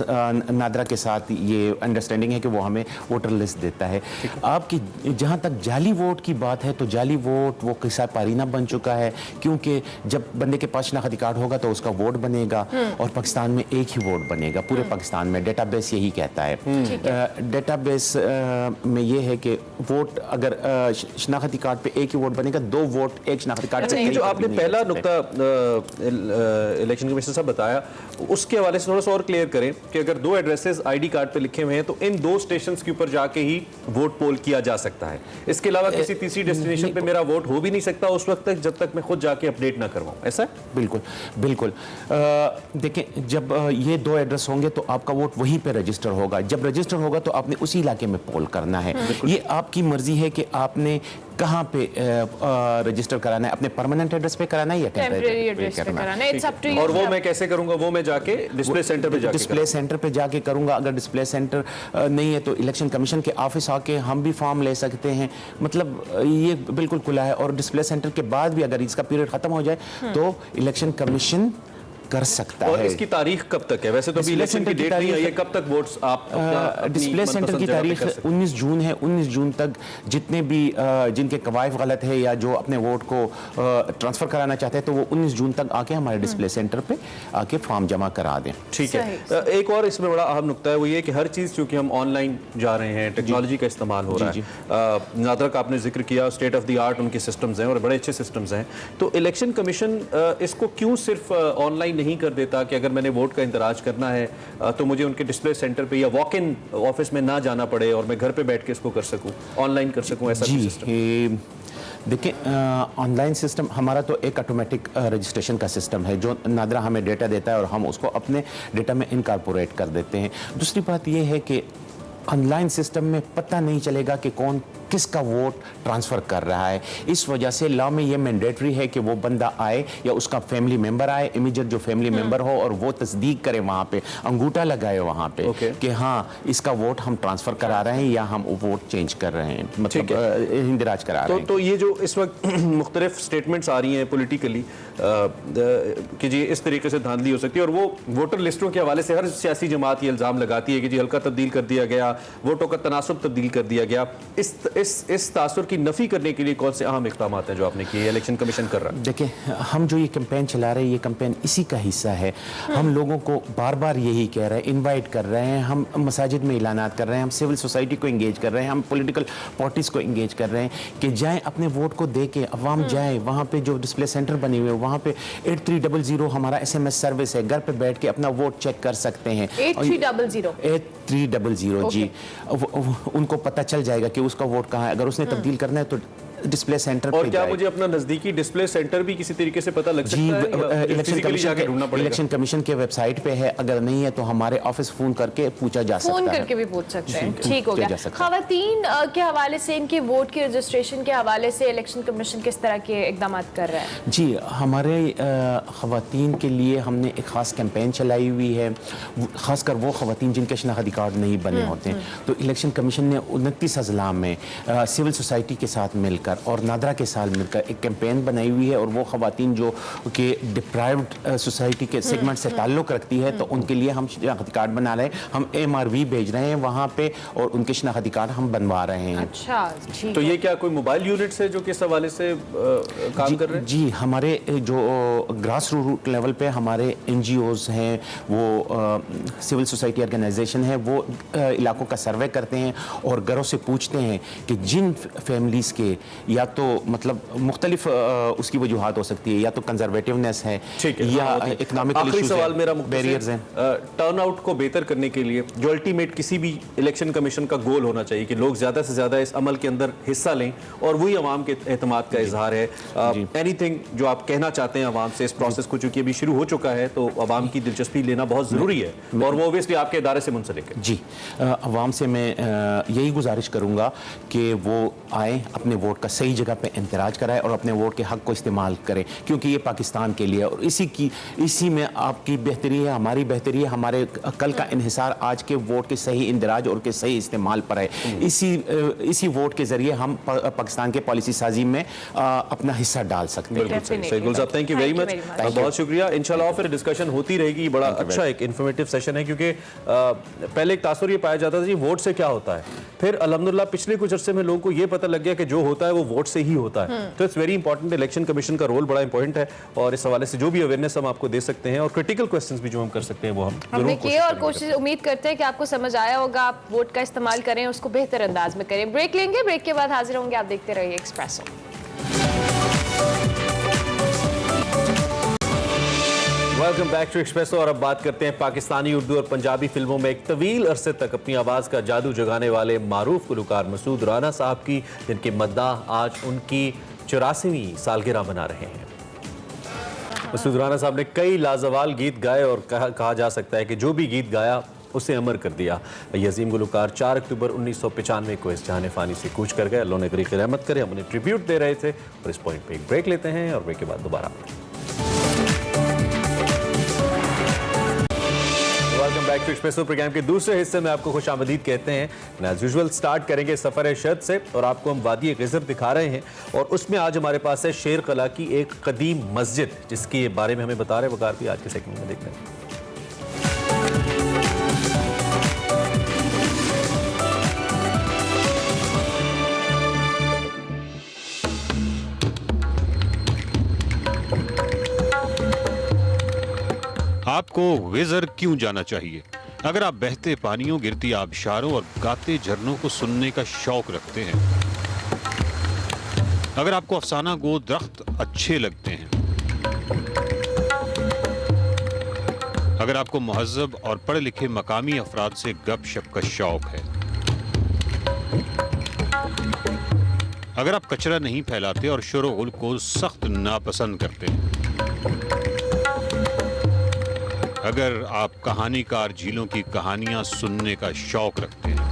नादरा के साथ ये अंडरस्टैंडिंग है कि वो हमें वोटर लिस्ट देता है। आपकी जहाँ तक जाली वोट की बात है तो जाली वोट वो किस्सा पारीना बन चुका है, क्योंकि जब बंदे के पास शनाख्ती कार्ड होगा तो उसका वोट बनेगा और पाकिस्तान में एक ही वोट बनेगा पूरे पाकिस्तान में। डेटाबेस यही कहता है। डेटाबेस में ये है कि वोट अगर शनाख्ती कार्ड पे एक ही वोट बनेगा, 2 वोट एक शनाख्ती कार्ड पे। जो आपने पहला नुक्ता इलेक्शन कमीशन साहब बताया उसके हवाले से थोड़ा सा और क्लियर करें कि अगर 2 एड्रेसेस आईडी कार्ड पे लिखे हुए हैं तो इन 2 स्टेशंस के ऊपर जाके ही वोट पोल किया जा सकता है, इसके अलावा किसी तीसरी डेस्टिनेशन पे मेरा वोट हो हो भी नहीं सकता उस वक्त तक जब तक मैं खुद जाके अपडेट ना करवाऊँ, ऐसा है? बिल्कुल बिल्कुल। देखें, जब ये 2 एड्रेस होंगे तो आपका वोट वहीं पे रजिस्टर होगा। जब रजिस्टर होगा तो आपने उसी इलाके में पोल करना है। ये आपकी मर्जी है कि आपने कहाँ पे रजिस्टर कराना है, अपने परमानेंट एड्रेस पे कराना है या टेम्परेरी एड्रेस पे कराना है। It's up to you। और वो मैं कैसे करूंगा? वो मैं जाके डिस्प्ले सेंटर पे जाके डिस्प्ले सेंटर पे जाके करूंगा। अगर डिस्प्ले सेंटर नहीं है तो इलेक्शन कमीशन के ऑफिस आके हम भी फॉर्म ले सकते हैं। मतलब ये बिल्कुल खुला है। और डिस्प्ले सेंटर के बाद भी अगर इसका पीरियड खत्म हो जाए तो इलेक्शन कमीशन कर सकता और है। इसकी तारीख कब तक है? वैसे तो अभी इलेक्शन की डेट नहीं आई है, कब तक वोट्स आप डिस्प्ले सेंटर की तारीख 19 जून है। 19 जून तक जितने भी जिनके कवायद गलत है या जो अपने वोट को ट्रांसफर कराना चाहते हैं तो वो 19 जून तक आके हमारे डिस्प्ले सेंटर पे आके फॉर्म जमा करा दें। ठीक है। एक और इसमें बड़ा अहम नुकता है, वो ये कि हर चीज़ चूँकि हम ऑनलाइन जा रहे हैं, टेक्नोलॉजी का इस्तेमाल हो रहा है। नादरा का आपने जिक्र किया, स्टेट ऑफ द आर्ट उनके सिस्टम्स हैं और बड़े अच्छे सिस्टम्स हैं। तो इलेक्शन कमीशन इसको क्यों सिर्फ ऑनलाइन नहीं कर देता कि अगर मैंने वोट का इंतराज करना है तो मुझे उनके डिस्प्ले सेंटर पे या वॉक इन ऑफिस में ना जाना पड़े और मैं घर पे बैठ के इसको कर सकूं, ऑनलाइन कर सकूं, ऐसा कोई सिस्टम? देखिए, ऑनलाइन सिस्टम हमारा तो एक ऑटोमेटिक रजिस्ट्रेशन का सिस्टम है जो नादरा हमें डेटा देता है और हम उसको अपने डेटा में इनकॉर्पोरेट कर देते हैं। दूसरी बात यह है कि ऑनलाइन सिस्टम में पता नहीं चलेगा कि कौन किसका वोट ट्रांसफ़र कर रहा है। इस वजह से लॉ में ये मैंडेटरी है कि वो बंदा आए या उसका फैमिली मेंबर आए, इमीडिएट जो फैमिली मेंबर हो, और वो तस्दीक करे वहाँ पे, अंगूठा लगाए वहाँ पे कि हाँ इसका वोट हम ट्रांसफ़र करा रहे हैं या हम वोट चेंज कर रहे हैं, मतलब इंदिराज करा रहे हैं। तो ये जो इस वक्त मुख्तलिफ स्टेटमेंट्स आ रही हैं पॉलिटिकली कि जी इस तरीके से धांधली हो सकती है, और वो वोटर लिस्टों के हवाले से हर सियासी जमात ये इल्ज़ाम लगाती है कि जी हल्का तब्दील कर दिया गया, वोटों का तनासुब तब्दील कर दिया गया। इस तासुर की नफी करने के लिए कौन से अहम इक़दाम हैं जो आपने किए, इलेक्शन कमीशन कर रहा है? देखिए, हम जो ये कैंपेन चला रहे हैं, ये कैंपेन इसी का हिस्सा है। हम लोगों को बार बार यही कह रहे हैं, इनवाइट कर रहे हैं, हम मसाजिद में ऐलानात कर रहे हैं, हम सिविल सोसाइटी को इंगेज कर रहे हैं, हम पॉलिटिकल पार्टीज़ को इंगेज कर रहे हैं कि जाएँ अपने वोट को दे के, अवाम जाए वहाँ पे जो डिस्प्ले सेंटर बने हुए हैं वहाँ पे 8300 हमारा SMS सर्विस है, घर पे बैठ के अपना वोट चेक कर सकते हैं। 8300 जी, उनको पता चल जाएगा कि उसका वोट कहाँ है। अगर उसने तब्दील करना है तो डिस्प्ले सेंटर और क्या मुझे अपना नजदीकी डिस्प्ले सेंटर भी किसी तरीके से पता लग सकता है? इलेक्शन कमीशन के वेबसाइट पे है, अगर नहीं है तो हमारे ऑफिस फोन करके पूछा जा सकता है, फोन करके भी पूछ सकते हैं। ठीक हो गया। खवातीन के हवाले से, इनके वोट की रजिस्ट्रेशन के हवाले से इलेक्शन कमीशन किस तरह के इकदाम कर रहा है? जी, हमारे खवातीन के लिए हमने एक खास कैंपेन चलाई हुई है, खासकर वो खवातीन जिनके शनाख्ती कार्ड नहीं बने होते हैं। तो इलेक्शन कमीशन ने 29 अजला में सिविल सोसाइटी के साथ मिलकर और नादरा के साथ मिलकर एक कैंपेन बनाई हुई है, और वो खवातीन जो कि डिप्राइव्ड सोसाइटी के सेगमेंट से ताल्लुक़ रखती है तो उनके लिए हम शनाख्ती कार्ड बना रहे हैं, हम MRV भेज रहे हैं वहाँ पे और उनके शनाख्ती कार्ड हम बनवा रहे हैं। अच्छा, तो ये क्या कोई मोबाइल यूनिट्स है जो किस हवाले से काम कर रहे हैं? जी, हमारे जो ग्रास रूट लेवल पे हमारे NGOs हैं, वो सिविल सोसाइटी ऑर्गेनाइजेशन है, वो इलाकों का सर्वे करते हैं और घरों से पूछते हैं कि जिन फैमिलीज़ के या तो मतलब मुख्तलिफ उसकी वजूहात हो सकती है, या तो कंजर्वेटिवनेस है या इकोनॉमिकल इश्यूज सवाल मेरा बैरियर्स हैं। टर्न आउट को बेहतर करने के लिए जो अल्टीमेट किसी भी इलेक्शन कमीशन का गोल होना चाहिए कि लोग ज़्यादा से ज़्यादा इस अमल के अंदर हिस्सा लें, और वही अवाम के एतमाद का इजहार है। एनीथिंग जो आप कहना चाहते हैं अवाम से इस प्रोसेस को, चूंकि अभी शुरू हो चुका है तो अवाम की दिलचस्पी लेना बहुत ज़रूरी है, और वो ओबियसली आपके इदारे से मुंसलिक है। जी, अवाम से मैं यही गुजारिश करूँगा कि वो आए, अपने वोट का सही जगह पे इंतराज कराए और अपने वोट के हक को इस्तेमाल करें, क्योंकि ये पाकिस्तान के लिए, और इसी में आपकी बेहतरी है, हमारी बेहतरी है, हमारे कल का इन्हिसार आज के वोट के सही इंदराज और के सही इस्तेमाल पर है। इसी वोट के जरिए हम पाकिस्तान के पॉलिसी साजी में अपना हिस्सा डाल सकते हैं। बिल्कुल साहब, थैंक यू वेरी मच, बहुत शुक्रिया। इंशाल्लाह फिर डिस्कशन होती रहेगी। बड़ा अच्छा एक इन्फॉर्मेटिव सेशन है, क्योंकि पहले एक तासुर ये पाया जाता था जी वोट से क्या होता है, फिर अल्हम्दुलिल्लाह पिछले कुछ अर्से में लोगों को ये पता लग गया कि जो होता है वो वोट से ही होता है। तो it's very important, election commission का रोल बड़ा इंपॉर्टेंट है, और इस हवाले से जो भी अवेयरनेस हम आपको दे सकते हैं और क्रिटिकल क्वेश्चंस भी जो हम कर सकते हैं वो हमने किए, और कोशिश उम्मीद करते हैं कि आपको समझ आया होगा। आप वोट का इस्तेमाल करें, उसको बेहतर अंदाज में करें। ब्रेक लेंगे, ब्रेक के बाद हाजिर होंगे। आप देखते रहिए Expresso. Welcome back to Expresso. और अब बात करते हैं पाकिस्तानी, उर्दू और पंजाबी फिल्मों में एक तवील अरसे तक अपनी आवाज़ का जादू जगाने वाले मारूफ गुलकार मसूद राना साहब की, जिनके मद्दाह आज उनकी 84वीं सालगिरह मना रहे हैं। मसूद राना साहब ने कई लाजवाल गीत गाए और कहा जा सकता है कि जो भी गीत गाया उसे अमर कर दिया। ये अजीम गुलकार 4 अक्टूबर 1995 को इस जहान फ़ानी से कूच कर गए। अल्लाह ने गरीक़ रहमत करे। हम उन्हें ट्रिब्यूट दे रहे थे और इस पॉइंट पे एक ब्रेक लेते हैं और ब्रेक के बाद दोबारा welcome back to Expresso programme के दूसरे हिस्से में आपको खुश आमदीद कहते हैं। एज यूजुअल स्टार्ट करेंगे सफ़र शद से और आपको हम वादी गिज़र दिखा रहे हैं और उसमें आज हमारे पास है शेर कला की एक कदीम मस्जिद जिसके बारे में हमें बता रहे वकार भी आज के सेगमेंट में देखते हैं। आपको गिज़र क्यों जाना चाहिए? अगर आप बहते पानियों, गिरती आबशारों और गाते झरनों को सुनने का शौक रखते हैं, अगर आपको अफसाना गो दरख्त अच्छे लगते हैं, अगर आपको मुहज़्ज़ब और पढ़े लिखे मकामी अफराद से गपशप का शौक है, अगर आप कचरा नहीं फैलाते और शोर गुल को सख्त नापसंद करते हैं, अगर आप कहानीकार झीलों की कहानियां सुनने का शौक रखते हैं,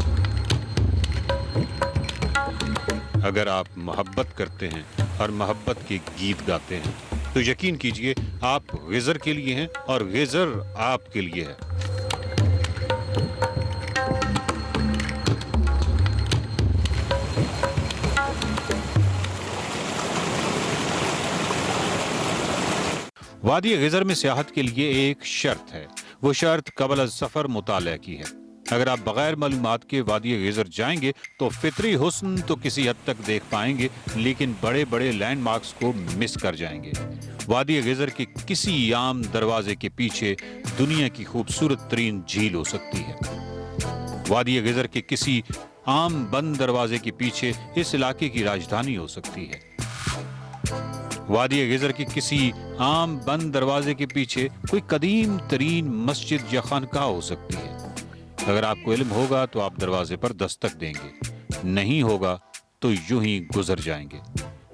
अगर आप मोहब्बत करते हैं और मोहब्बत के गीत गाते हैं, तो यकीन कीजिए आप गिज़र के लिए हैं और गिज़र आपके लिए है। वादी गिज़र में सियाहत के लिए एक शर्त है। वो शर्त क़ब्ल अज़ सफ़र मुताला की है। अगर आप बगैर मालूमात के वादी गिज़र जाएंगे तो फितरी हुस्न तो किसी हद तक देख पाएंगे, लेकिन बड़े बड़े लैंडमार्क्स को मिस कर जाएंगे। वादी गिज़र के किसी आम दरवाजे के पीछे दुनिया की खूबसूरत तरीन झील हो सकती है। वादी गिज़र के किसी आम बंद दरवाजे के पीछे इस इलाके की राजधानी हो सकती है। वादी गिज़र के किसी आम बंद दरवाजे के पीछे कोई कदीम तरीन मस्जिद या खानकाह हो सकती है। अगर आपको इल्म होगा तो आप दरवाजे पर दस्तक देंगे, नहीं होगा तो यूं ही गुजर जाएंगे।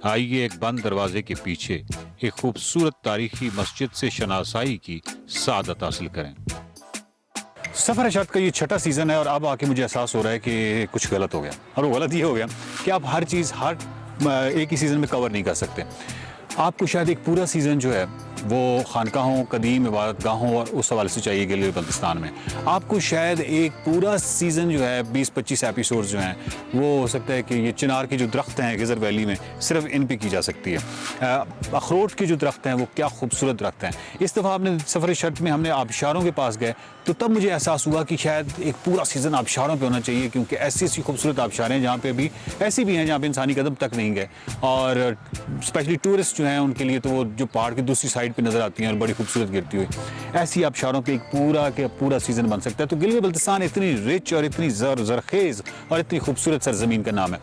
आइए एक बंद दरवाजे के पीछे एक खूबसूरत तारीखी मस्जिद से शनासाई की सादत हासिल करें। सफ़र शद का ये छठा सीज़न है और अब आके मुझे एहसास हो रहा है कि कुछ गलत हो गया। और वो गलत ये हो गया कि आप हर चीज़ एक ही सीज़न में कवर नहीं कर सकते। आपको शायद एक पूरा सीज़न जो है वो खानकाहों, कदीम इबादतगाहों और उस हवाले से चाहिए गिलगित बल्तिस्तान में। आपको शायद एक पूरा सीज़न जो है 20-25 एपिसोड्स जो हैं वो हो सकता है कि ये चिनार के जो दरख्त हैं गिज़र वैली में सिर्फ इन पे की जा सकती है। अखरोट के जो दरख्त हैं वो क्या खूबसूरत दरख्त हैं। इस दफ़ा आपने सफ़र शद में हमने आबशारों के पास गए तो तब मुझे एहसास हुआ कि शायद एक पूरा सीज़न आबशारों पे होना चाहिए, क्योंकि ऐसी ऐसी खूबसूरत आबशारें जहाँ पे अभी ऐसी भी हैं जहाँ पे इंसानी कदम तक नहीं गए, और स्पेशली टूरिस्ट जो हैं उनके लिए तो वो जो पहाड़ की दूसरी साइड पे नज़र आती हैं और बड़ी खूबसूरत गिरती हुई, ऐसी आबशारों पे एक पूरा सीज़न बन सकता है। तो गिलगित बल्तिस्तान इतनी रिच और इतनी जरखेज़ और इतनी खूबसूरत सरजमीन का नाम है।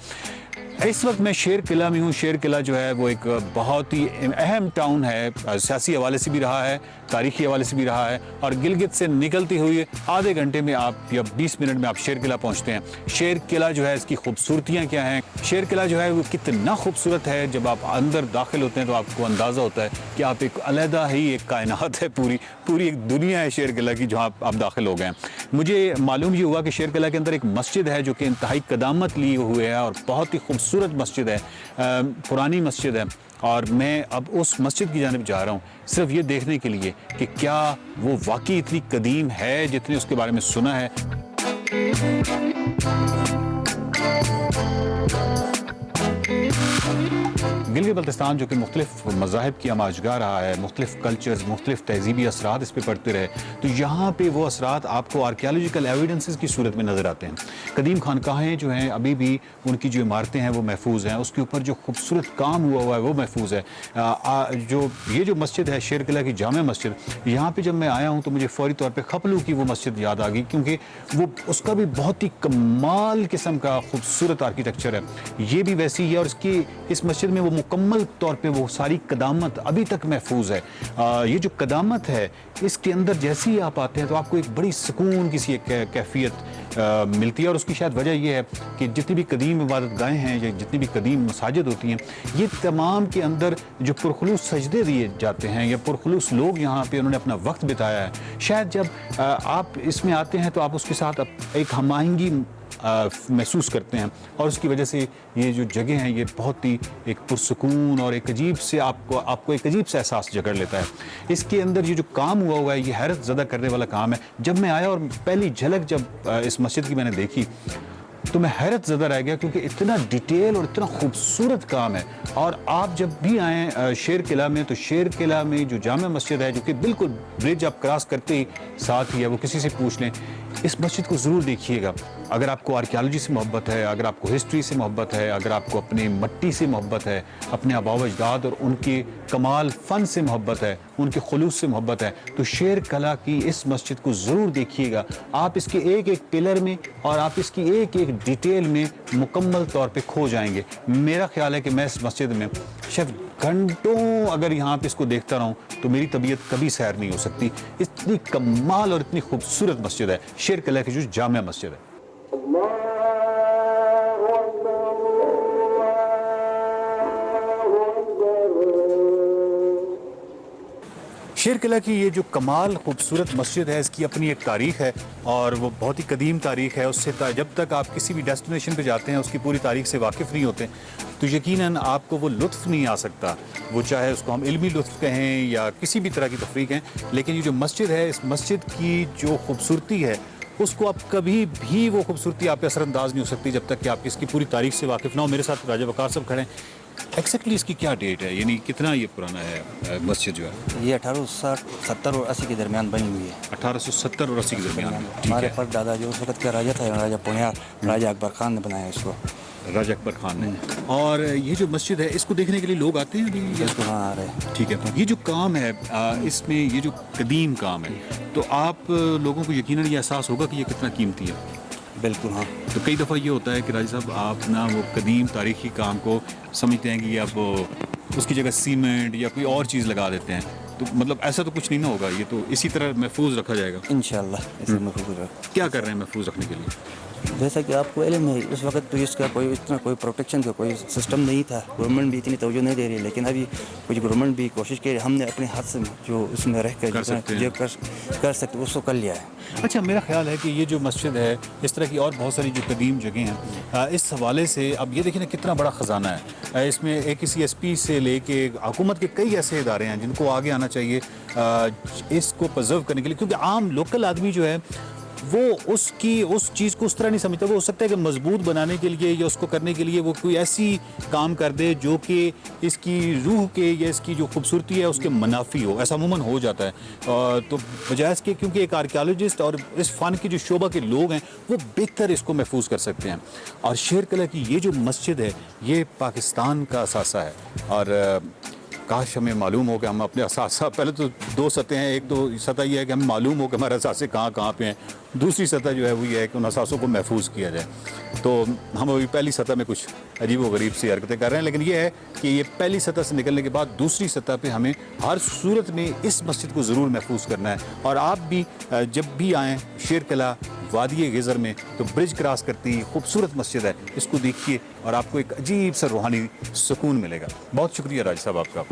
इस वक्त मैं शेर किला में हूँ। शेर किला जो है वो एक बहुत ही अहम टाउन है, सियासी हवाले से भी रहा है, तारीखी हवाले से भी रहा है, और गिलगित से निकलते हुए आधे घंटे में आप या 20 मिनट में आप शेर किला पहुँचते हैं। शेर किला जो है इसकी खूबसूरतियाँ क्या हैं, शेर किला जो है वो कितना खूबसूरत है। जब आप अंदर दाखिल होते हैं तो आपको अंदाज़ा होता है कि आप एक अलहदा ही एक कायनात है, पूरी एक दुनिया है शेर किला की जहाँ आप दाखिल हो गए हैं। मुझे मालूम ये हुआ कि शेर किला के अंदर एक मस्जिद है जो कि इंतहाई कदामत लिए हुए है और बहुत ही खूबसूरत मस्जिद है, पुरानी मस्जिद है, और मैं अब उस मस्जिद की जानिब जा रहा हूँ सिर्फ ये देखने के लिए कि क्या वो वाकई इतनी कदीम है जितने उसके बारे में सुना है। गिलगित बल्तिस्तान जो कि मुख्तलिफ मज़ाहिब की आमाजगाह रहा है, मुख्तलिफ कल्चर्स, मुख्तलिफ तहजीबी असरात इस पर पड़ते रहे, तो यहाँ पे वो असरात आपको आर्कियोलॉजिकल एविडेंसेस की सूरत में नज़र आते हैं। कदीम खानकाहें जो हैं अभी भी उनकी जो इमारतें हैं वो महफूज हैं, उसके ऊपर जो खूबसूरत काम हुआ है वो महफूज है। ये जो मस्जिद है शेर किला की जामे मस्जिद, यहाँ पर जब मैं आया हूँ तो मुझे फौरी तौर पर खपलू की वो मस्जिद याद आ गई, क्योंकि वो उसका भी बहुत ही कमाल किस्म का खूबसूरत आर्किटेक्चर है। ये भी वैसी है और इसकी कि इस मस्जिद में वो मुकम्मल तौर पे वो सारी कदामत अभी तक महफूज है। ये जो कदामत है इसके अंदर जैसे ही आप आते हैं तो आपको एक बड़ी सुकून की सी एक कैफियत मिलती है, और उसकी शायद वजह ये है कि जितनी भी कदीम इबादत गाहें हैं या जितनी भी कदीम मसाजिद होती हैं, ये तमाम के अंदर जो पुरखुलूस सजदे दिए जाते हैं या पुरखुलूस लोग यहाँ पे उन्होंने अपना वक्त बिताया है। शायद जब आप इसमें आते हैं तो आप उसके साथ एक हमायंगी महसूस करते हैं, और उसकी वजह से ये जो जगह हैं ये बहुत ही एक पुरसुकून और एक अजीब से आपको एक अजीब सा एहसास जकड़ लेता है। इसके अंदर ये जो काम हुआ है ये हैरत ज़दा करने वाला काम है। जब मैं आया और पहली झलक जब इस मस्जिद की मैंने देखी तो मैं हैरत ज़दा रह गया, क्योंकि इतना डिटेल और इतना खूबसूरत काम है। और आप जब भी आएँ शेर किला में, तो शेर किला में जो जामा मस्जिद है जो कि बिल्कुल ब्रिज आप क्रॉस करते ही साथ ही है, वो किसी से पूछ लें, इस मस्जिद को ज़रूर देखिएगा। अगर आपको आर्कियोलॉजी से मोहब्बत है, अगर आपको हिस्ट्री से मोहब्बत है, अगर आपको अपनी मट्टी से मोहब्बत है, अपने आबाव अजदाद और उनके कमाल फ़न से मोहब्बत है, उनके खुलूस से मोहब्बत है, तो शेर कला की इस मस्जिद को ज़रूर देखिएगा। आप इसके एक एक पिलर में और आप इसकी एक एक डिटेल में मुकम्मल तौर पे खो जाएंगे। मेरा ख्याल है कि मैं इस मस्जिद में शायद घंटों अगर यहाँ पे इसको देखता रहूँ तो मेरी तबीयत कभी सैर नहीं हो सकती। इतनी कमाल और इतनी खूबसूरत मस्जिद है शेर किला की जो जामिया मस्जिद है। शेर किला की ये जो कमाल खूबसूरत मस्जिद है इसकी अपनी एक तारीख़ है, और वो बहुत ही कदीम तारीख़ है। उससे जब तक आप किसी भी डेस्टिनेशन पे जाते हैं उसकी पूरी तारीख़ से वाकिफ़ नहीं होते तो यकीनन आपको वो लुत्फ़ नहीं आ सकता, वो चाहे उसको हम इल्मी लुत्फ़ कहें या किसी भी तरह की तफरीक कहें। लेकिन ये जो मस्जिद है, इस मस्जिद की जो खूबसूरती है उसको आप कभी भी वो खूबसूरती आप पे असरअंदाज नहीं हो सकती जब तक कि आप इसकी पूरी तारीख़ से वाकिफ़ ना हो। मेरे साथ राजा वकार साहब खड़े हैं। एक्जैक्टली इसकी क्या डेट है, यानी कितना ये पुराना है मस्जिद जो है? ये 1870 और 80 के दरमियान बनी हुई है। 1870 और 80 के दरमियान। हमारे परदादा जो उस वक्त का राजा था, राजा पुण्यार, राजा अकबर खान ने बनाया इसको। राजा अकबर खान ने। और ये जो मस्जिद है इसको देखने के लिए लोग आते हैं अभी? इसको हाँ आ रहे हैं। ठीक है। ये जो काम है इसमें ये जो कदीम काम है, तो आप लोगों को यकीनन ये एहसास होगा कि ये कितना कीमती है। बिल्कुल हाँ। तो कई दफ़ा ये होता है कि राजा साहब आप ना वो कदीम तारीख़ी काम को समझते हैं कि आप उसकी जगह सीमेंट या कोई और चीज़ लगा देते हैं, तो मतलब ऐसा तो कुछ नहीं ना होगा, ये तो इसी तरह महफूज रखा जाएगा इंशाल्लाह। इसे महफूज रख। क्या कर रहे हैं महफूज रखने के लिए? जैसा कि आपको इल्म है उस वक्त तो इसका कोई प्रोटेक्शन का कोई सिस्टम नहीं था, गवर्नमेंट भी इतनी तवज्जो नहीं दे रही, लेकिन अभी कुछ गवर्नमेंट भी कोशिश की, हमने अपने हाथ से जो उसमें रह कर जो कर सकते उसको कर लिया है। अच्छा, मेरा ख्याल है कि ये जो मस्जिद है, इस तरह की और बहुत सारी जो कदीम जगह हैं, इस हवाले से अब ये देखिए ना कितना बड़ा ख़जाना है। इसमें एक CSP से लेके हुकूमत के कई ऐसे इदारे हैं जिनको आगे आना चाहिए इसको प्रिजर्व करने के लिए, क्योंकि आम लोकल आदमी जो है वो उस चीज़ को उस तरह नहीं समझता। वो हो सकता है कि मजबूत बनाने के लिए या उसको करने के लिए वो कोई ऐसी काम कर दे जो कि इसकी रूह के या इसकी जो खूबसूरती है उसके मुनाफी हो। ऐसा अमूमन हो जाता है। तो बजाय इसके, क्योंकि एक आर्कियोलॉजिस्ट और इस फ़न के जो शोबा के लोग हैं वो बेहतर इसको महफूज कर सकते हैं। और शेर किला की ये जो मस्जिद है ये पाकिस्तान का असासा है, और काश हमें मालूम हो कि हम अपने असासा, पहले तो दो सतह हैं, एक तो सतह ये है कि हमें मालूम हो कि हमारे असासे कहाँ कहाँ पे हैं, दूसरी सतह जो है वो ये है कि उन असासों को महफूज किया जाए। तो हम अभी पहली सतह में कुछ अजीब व गरीब सी हरकतें कर रहे हैं, लेकिन ये है कि ये पहली सतह से निकलने के बाद दूसरी सतह पे हमें हर सूरत में इस मस्जिद को ज़रूर महफूज करना है। और आप भी जब भी आएँ शेर किला वादी गिज़र में, तो ब्रिज क्रॉस करती ही खूबसूरत मस्जिद है, इसको देखिए और आपको एक अजीब सा रूहानी सुकून मिलेगा। बहुत शुक्रिया राज साहब आपका।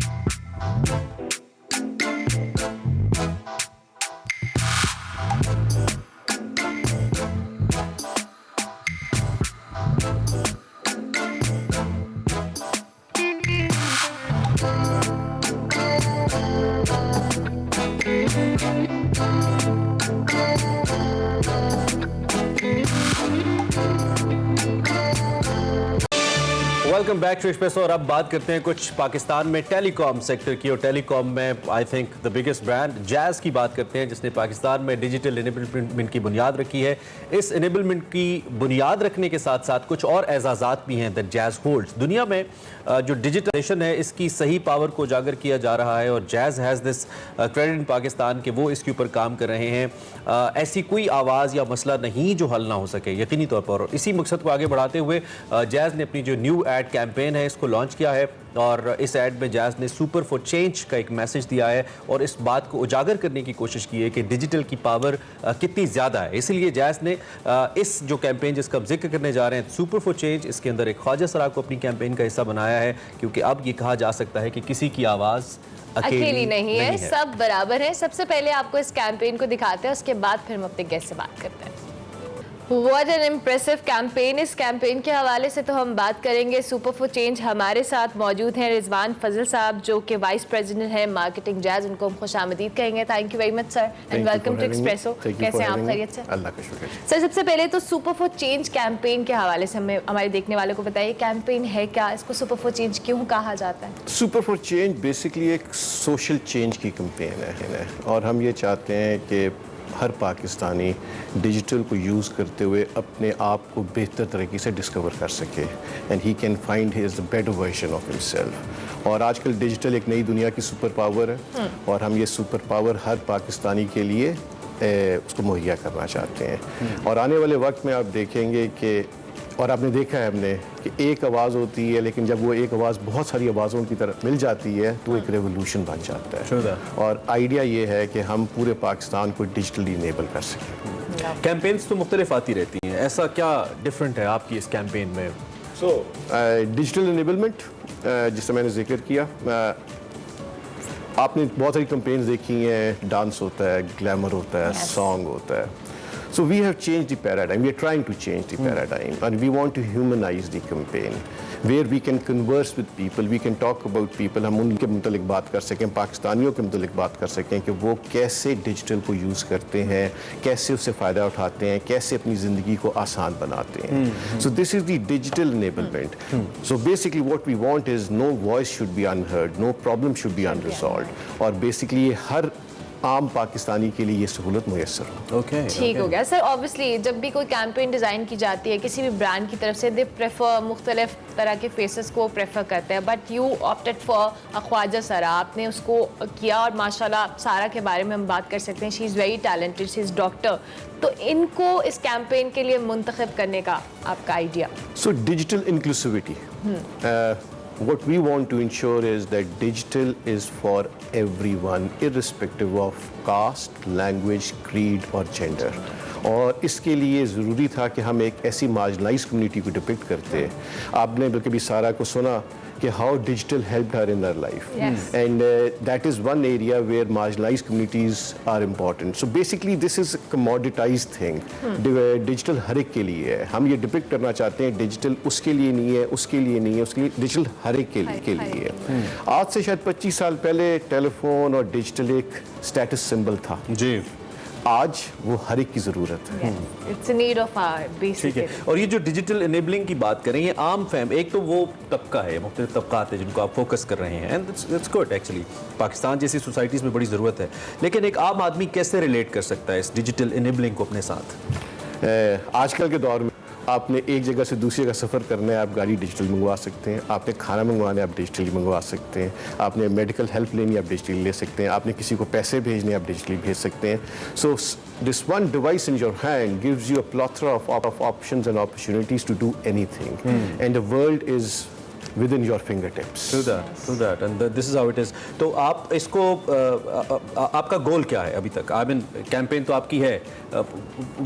Welcome back to Express. और अब बात करते हैं कुछ पाकिस्तान में टेलीकॉम सेक्टर की, और टेलीकॉम में I think the biggest brand jazz की बात करते हैं, जिसने पाकिस्तान में डिजिटल इनेबलमेंट की बुनियाद रखी है। इस इनेबलमेंट की बुनियाद रखने के साथ साथ कुछ और एजाज़ात भी हैं दैट जैज़ होल्ड्स। दुनिया में जो डिजिटलाइजेशन है इसकी सही पावर को उजागर किया जा रहा है, और jazz has this credit in Pakistan के वो इसके ऊपर काम कर रहे हैं। ऐसी कोई आवाज़ या मसला नहीं जो हल ना हो सके यकीनी तौर पर। इसी मकसद को आगे बढ़ाते हुए जैज़ ने अपनी जो न्यू ऐड एड कैंपेन है, इसको लॉन्च किया है और इस एड में जैज़ ने सुपर फॉर चेंज का एक मैसेज दिया है और इस बात को उजागर करने की कोशिश की है कि डिजिटल की पावर कितनी ज़्यादा है। इसीलिए जैज़ ने इस जो कैंपेन जिसका हम जिक्र करने जा रहे हैं सुपर फॉर चेंज, इसके अंदर एक ख्वाजा सरा को अपनी कैंपेन का हिस्सा बनाया है, क्योंकि अब ये कहा जा सकता है कि किसी की आवाज़ अकेली नहीं है, सब बराबर है। सबसे पहले आपको इस कैंपेन को दिखाते हैं, उसके बाद फिर हम अपने गेस्ट से बात करते हैं। What an impressive campaign। इस कैंपेन के हवाले से तो हम बात करेंगे। सुपर फॉर चेंज हमारे साथ मौजूद हैं रिजवान फजल साहब, जो कि वाइस प्रेसिडेंट हैं मार्केटिंग जैज़। उनको हम खुशामदीद कहेंगे। Thank you very much sir and welcome to Expresso. कैसे हैं आप? खैरियत से? अल्लाह का शुक्र। सर सबसे पहले तो सुपर फॉर चेंज कैंपेन के हवाले से हमें हमारे देखने वालों को बताइए, कैंपेन है क्या, इसको सुपर फॉर चेंज क्यों कहा जाता है? सुपर फॉर चेंज बेसिकली एक सोशल चेंज की कैंपेन है और हम ये चाहते हैं कि हर पाकिस्तानी डिजिटल को यूज़ करते हुए अपने आप को बेहतर तरीके से डिस्कवर कर सके and he can find his better version of himself. और आजकल डिजिटल एक नई दुनिया की सुपर पावर है और हम ये सुपर पावर हर पाकिस्तानी के लिए उसको मुहैया करना चाहते हैं। और आने वाले वक्त में आप देखेंगे कि, और आपने देखा है हमने कि एक आवाज़ होती है, लेकिन जब वो एक आवाज़ बहुत सारी आवाज़ों की तरफ मिल जाती है तो एक रेवोल्यूशन बन जाता है। और आइडिया ये है कि हम पूरे पाकिस्तान को डिजिटली इनेबल कर सकें। कैंपेन्स तो मुख्तलिफ आती रहती हैं, ऐसा क्या डिफरेंट है आपकी इस कैंपेन में? डिजिटल इनेबलमेंट जिससे मैंने जिक्र किया, आपने बहुत सारी कैंपेन्स देखी हैं, डांस होता है, ग्लैमर होता है, सॉन्ग होता है। So we have changed the paradigm. We are trying to change the paradigm, and we want to humanize the campaign, where we can converse with people, we can talk about people. हम उनके मुतालिक बात कर सकें, पाकिस्तानियों के मुतालिक बात कर सकें कि वो कैसे डिजिटल को यूज़ करते हैं, कैसे उससे फ़ायदा उठाते हैं, कैसे अपनी ज़िंदगी को आसान बनाते हैं। So this is the digital enablement. So basically what we want is no voice should be unheard, no problem should be unresolved. और basically ये हर आम पाकिस्तानी के लिए ये सहूलत मुयस्सर हो। ठीक हो गया सर। ऑब्वियसली जब भी कोई कैंपेन डिज़ाइन की जाती है किसी भी ब्रांड की तरफ से, दे प्रेफर मुख्तलिफ तरह के फेसेस को प्रेफर करते हैं, बट यू ऑप्टेड फॉर ख्वाजा सरा, आपने उसको किया। और माशाल्लाह सारा के बारे में हम बात कर सकते हैं, she is very talented, she is doctor. तो इनको इस कैंपेन के लिए मुंतखब करने का आपका idea? So digital inclusivity, what we want to ensure is that digital is for everyone irrespective of caste, language, creed और gender। और इसके लिए ज़रूरी था कि हम एक ऐसी मार्जिनलाइज कम्युनिटी को डिपिक्ट करते। आपने बल्कि भी सारा को सुना कि how digital helped her in her life and that is one area where marginalised communities are important. So basically this is commoditised thing. Digital हर एक के लिए है, हम ये डिपिक्ट करना चाहते हैं डिजिटल उसके लिए नहीं है, उसके लिए नहीं है, उसके लिए डिजिटल हर एक के लिए है। आज से शायद 25 साल पहले टेलीफोन और डिजिटल एक स्टेटस सिंबल था जी, आज वो हर एक की ज़रूरत है। It's a need of our basic। ठीक है। और ये जो डिजिटल इनेबलिंग की बात करें, ये आम फैम, एक तो वो तबका है, मुख्तलिफ तबकात है जिनको आप फोकस कर रहे हैं, and it's good actually, Pakistan जैसी सोसाइटीज़ में बड़ी ज़रूरत है। लेकिन एक आम आदमी कैसे रिलेट कर सकता है इस डिजिटल इनेबलिंग को अपने साथ? आजकल के दौर में आपने एक जगह से दूसरी जगह सफ़र करना है, आप गाड़ी डिजिटल मंगवा सकते हैं, आपने खाना मंगवाना है, आप डिजिटली मंगवा सकते हैं, आपने मेडिकल हेल्प लेनी है, आप डिजिटली ले सकते हैं, आपने किसी को पैसे भेजने आप डिजिटली भेज सकते हैं। So this one device in your hand gives you a plethora of options and opportunities to do anything and the world is within your fingertips. True that, and this is how it is. तो आप इसको आपका गोल क्या है अभी तक? I mean, campaign तो आपकी है.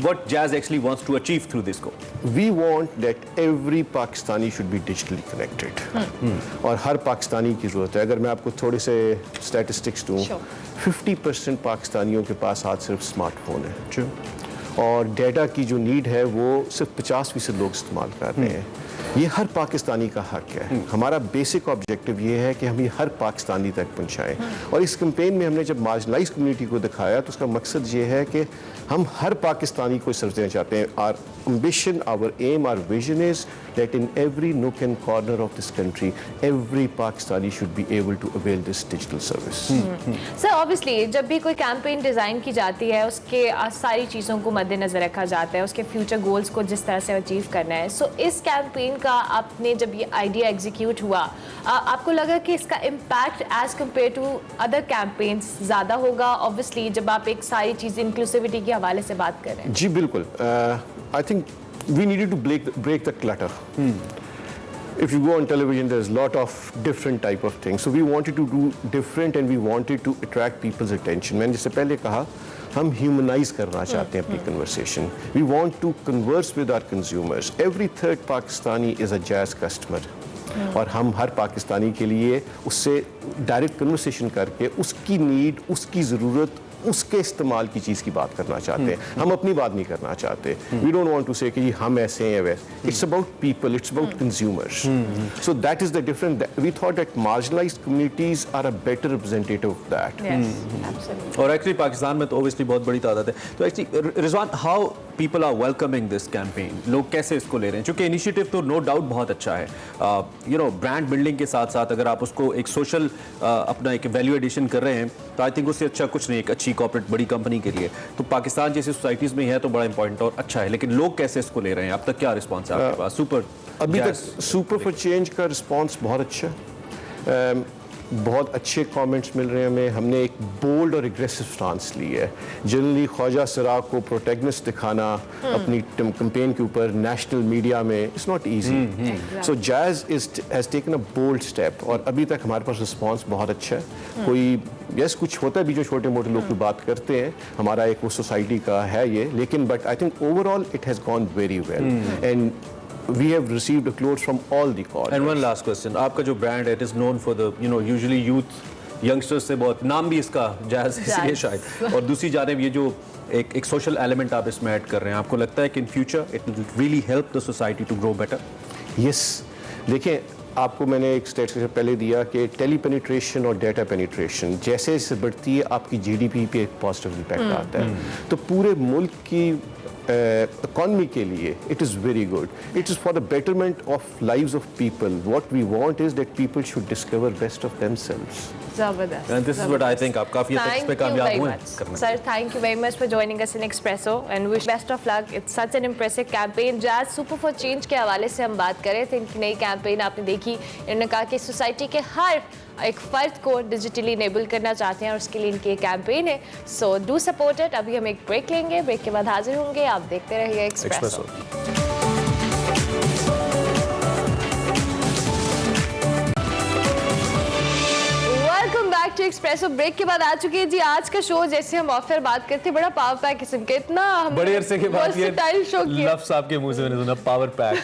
What Jazz actually wants to achieve through this goal? We want that every Pakistani should be digitally connected. और हर पाकिस्तानी की ज़रूरत है। अगर मैं आपको थोड़े से स्टैटिस्टिक्स दूँ, 50% पाकिस्तानियों के पास आज सिर्फ स्मार्टफोन है और डाटा की जो नीड है वो सिर्फ 50% लोग इस्तेमाल कर रहे हैं। ये हर पाकिस्तानी का हक है। हमारा बेसिक ऑब्जेक्टिव ये है कि हम ये हर पाकिस्तानी तक पहुंचाएं। और इस कैंपेन में हमने जब मार्जिनलाइज कम्युनिटी को दिखाया तो उसका मकसद ये है कि हम हर पाकिस्तानी को सर्व देना चाहते हैं। Our ambition, our aim, our vision is that in every nook and corner of this country, every Pakistani should be able to avail this digital service. Sir obviously जब भी कोई कैंपेन डिज़ाइन की जाती है उसके सारी चीज़ों को मद्देनज़र रखा जाता है, उसके फ्यूचर गोल्स को जिस तरह से अचीव करना है। सो इस कैंपेन का आपने जब ये आइडिया एग्जीक्यूट हुआ, आपको लगा कि इसका impact as compare to other campaigns ज़्यादा होगा? ऑब्वियसली जब आप एक सारी चीज़ इंक्लूसिविटी के हवाले से बात कर रहे हैं। जी बिल्कुल। I think we needed to break the clutter. if you go on television, there's a lot of different type of things. So we wanted to do different and we wanted to attract people's attention. मैंने जैसे पहले कहा, हम humanize करना चाहते हैं अपनी conversation. We want to converse with our consumers. Every third Pakistani is a Jazz customer. और हम हर पाकिस्तानी के लिए उससे डायरेक्ट कन्वर्सेशन करके उसकी नीड, उसकी ज़रूरत, उसके इस्तेमाल की चीज़ की बात करना चाहते हैं. हम अपनी बात नहीं करना चाहते. वी डोंट वांट टू से कि हम ऐसे हैं वैसे. It's about people, it's about consumers. So that is the difference. We thought that marginalised communities are a better representative of that. और एक्चुअली पाकिस्तान में तो ओबियसली बहुत बड़ी तादाद है. तो actually Rizwan, how people are welcoming this campaign? लोग कैसे इसको ले रहे हैं? क्योंकि इनिशिएटिव तो नो डाउट बहुत अच्छा है. यू नो, ब्रांड बिल्डिंग के साथ साथ अगर आप उसको एक सोशल अपना एक वैल्यू एडिशन कर रहे हैं तो आई थिंक उससे अच्छा कुछ नहीं एक अच्छी कॉर्पोरेट बड़ी कंपनी के लिए. तो पाकिस्तान जैसी सोसाइटीज़ में है तो बड़ा इंपॉर्टेंट और अच्छा है. लेकिन लोग कैसे इसको ले रहे हैं? अब तक क्या रिस्पॉन्स है आपके पास? सुपर अभी तक सुपर फॉर चेंज का रिस्पॉन्स बहुत अच्छा है. बहुत अच्छे कमेंट्स मिल रहे हैं हमें. हमने एक बोल्ड और एग्रेसिव स्टांस ली है. जनरली ख्वाजा सराग को प्रोटेगनिस्ट दिखाना अपनी कैंपेन के ऊपर नेशनल मीडिया में it's not easy. So Jazz has taken a bold step और अभी तक हमारे पास रिस्पांस बहुत अच्छा है. कोई यस कुछ होता है भी जो छोटे मोटे लोग की बात करते हैं, हमारा एक वो सोसाइटी का है ये, लेकिन but I think overall it has gone very well and we have received applause from all the callers. And one last question, आपका जो ब्रांड है, it is known for the, you know, usually youth youngsters से बहुत नाम भी इसका jazz इसलिए शायद. और दूसरी जानिब ये जो एक सोशल एलिमेंट आप इसमें ऐड कर रहे हैं, आपको लगता है कि in future it will really help the society to grow better? Yes, देखें आपको मैंने एक स्टेटमेंट से पहले दिया कि टेली पेनिट्रेशन और डेटा पेनिट्रेशन जैसे जैसे बढ़ती है आपकी जीडीपी पे एक पॉजिटिव इम्पैक्ट आता है. तो पूरे मुल्क की इकॉनमी के लिए it is very good. It is for the betterment of lives of people. What we want is that people should discover best of themselves. जबरदस्त. And this is what I think आप काफी हद तक इस पे कामयाब हुए करने. Sir, thank you very much for joining us in Expresso and wish best of luck. It's such an impressive campaign. Jazz Super for Change के हवाले से हम बात कर रहे थे. इनकी नई कैंपेन आपने देखी. इन्होंने कहा कि सोसाइटी के हर एक फ़र्द को डिजिटली इनेबल करना चाहते हैं और उसके लिए इनकी एक कैंपेन है. So do support it. अभी हम एक ब्रेक लेंगे. ब्रेक के बाद हाजिर होंगे. आप देखते रहिए Expresso. Back to Expresso. Break के बाद आ चुके हैं जी. आज का शो जैसे हम ऑफर बात करते हैं बड़ा पावर पैक किस्म के, इतना बड़े अरसे के बाद ये शो किया. लफ्ज़ आपके मुंह से मैंने सुना, पावर पैक.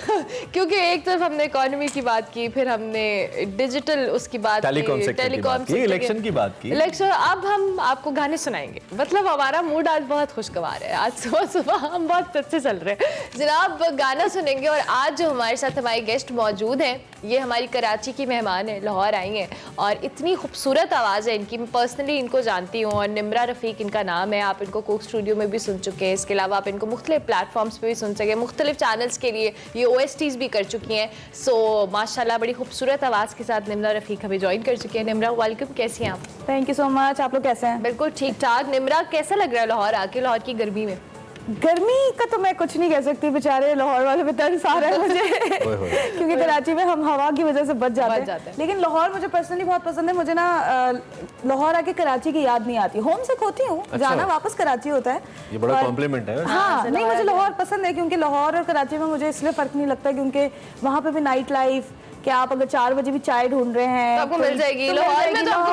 क्योंकि एक तरफ हमने इकोनॉमी की बात की, फिर हमने डिजिटल उसकी बात की, टेलीकॉम की, इलेक्शन की बात की. इलेक्शन. अब हम आपको गाने सुनाएंगे. मतलब हमारा मूड आज बहुत खुशगवार है. आज सुबह सुबह हम बहुत अच्छे चल रहे हैं जनाब. गाना सुनेंगे और आज जो हमारे साथ हमारे गेस्ट मौजूद हैं ये हमारी कराची की मेहमान है, लाहौर आई हैं और इतनी खूबसूरत आवाज़ है इनकी. मैं पर्सनली इनको जानती हूँ और निम्रा रफ़ीक इनका नाम है. आप इनको कोक स्टूडियो में भी सुन चुके हैं. इसके अलावा आप इनको मुख्तलिफ प्लेटफॉर्म्स पे भी सुन सके. मुख्तलिफ चैनल्स के लिए ये OSTs भी कर चुकी हैं. सो माशाल्लाह बड़ी खूबसूरत आवाज़ के साथ निम्रा रफ़ीक हमें ज्वाइन कर चुकी है. निम्रा वेलकम. कैसी हैं आप? Thank you so much. आप लोग कैसे हैं? बिल्कुल ठीक ठाक. निम्रा कैसा लग रहा है लाहौर आके, लाहौर की गर्मी में? गर्मी का तो मैं कुछ नहीं कह सकती. बेचारे लाहौर वाले पे तरस आ रहा है मुझे क्योंकि कराची में हम हवा की वजह से बच जाते हैं. लेकिन लाहौर मुझे पर्सनली बहुत पसंद है. मुझे ना लाहौर आके कराची की याद नहीं आती. होम सिक होती हूँ, जाना वापस कराची होता है. ये बड़ा कॉम्प्लीमेंट है. हाँ, नहीं मुझे लाहौर पसंद है क्योंकि लाहौर और कराची में मुझे इसलिए फ़र्क नहीं लगता क्योंकि वहाँ पे भी नाइट लाइफ कि आप अगर 4 बजे भी चाय ढूंढ रहे हैं तो आपको मिल जाएगी. लाहौर में तो आपको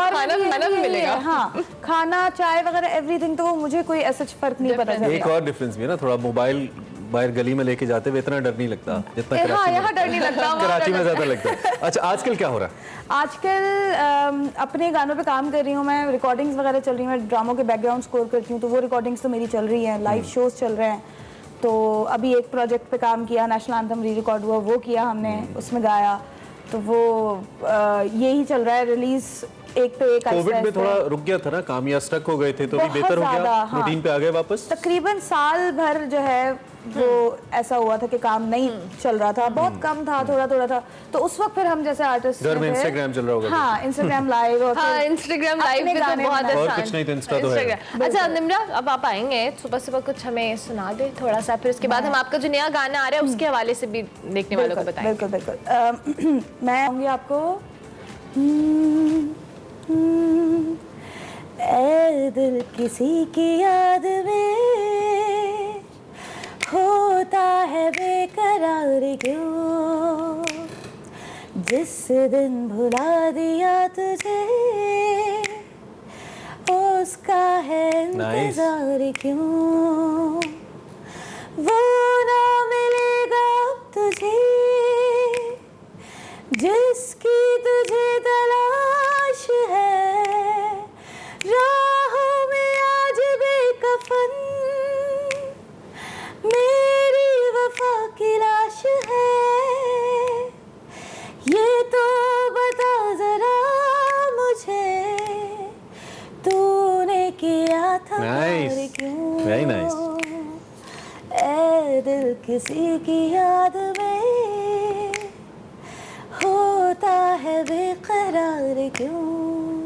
खाना भी मिलेगा. हाँ, खाना चाय वगैरह एवरीथिंग. तो मुझे कोई ऐसा फर्क नहीं पता चलता. एक और डिफरेंस भी है ना, थोड़ा मोबाइल बाहर गली में लेके जाते हुए इतना डर नहीं लगता जितना कराची में. यहाँ डर नहीं लगता. कराची में ज्यादा लगता है. अच्छा, आजकल क्या हो रहा है? आजकल अपने गानों पे काम कर रही हूँ मैं. रिकॉर्डिंग्स वगैरह चल रही हैं. मैं ड्रामों के बैकग्राउंड स्कोर करती हूँ तो वो रिकॉर्डिंग्स तो मेरी चल रही हैं. लाइव शोज चल रहे हैं. तो अभी एक प्रोजेक्ट पे काम किया, नेशनल एंथम री रिकॉर्ड हुआ, वो किया हमने, उसमें गाया. तो वो यही चल रहा है. रिलीज एक पे एक. कोविड में थोड़ा रुक गया था ना काम, या स्टक हो गए थे, तो भी बेहतर हो गया. रूटीन पे आ गए वापस. तकरीबन साल भर जो है वो ऐसा हुआ था कि काम नहीं चल रहा था. बहुत कम था, थोड़ा थोड़ा था. तो उस वक्त फिर हम जैसे आर्टिस्ट घर में इंस्टाग्राम चल रहा होगा. हाँ, इंस्टाग्राम लाइव. और हाँ, इंस्टाग्राम लाइव भी तो बहुत आसान. और कुछ नहीं तो इंस्टा तो है. अच्छा निम्रा, अब आप आएंगे सुबह सुबह, कुछ हमें सुना दे थोड़ा सा. फिर उसके बाद हम आपका जो नया गाना आ रहा है उसके हवाले से भी देखने वालों को बताएं. बिल्कुल बिल्कुल. मैं आऊँगी आपको. ऐ दिल किसी की याद में होता है बेकरार क्यों, जिस दिन भुला दिया तुझे उसका है इंतजार क्यों, वो ना मिलेगा अब तुझे जिसकी तुझे तलाश है, राहों में आज बेकफन मेरी वफा की लाश है, ये तो बता जरा मुझे तूने किया था प्यार क्यों, वेरी नाइस। ऐ दिल किसी की याद में होता है बेकरार क्यों।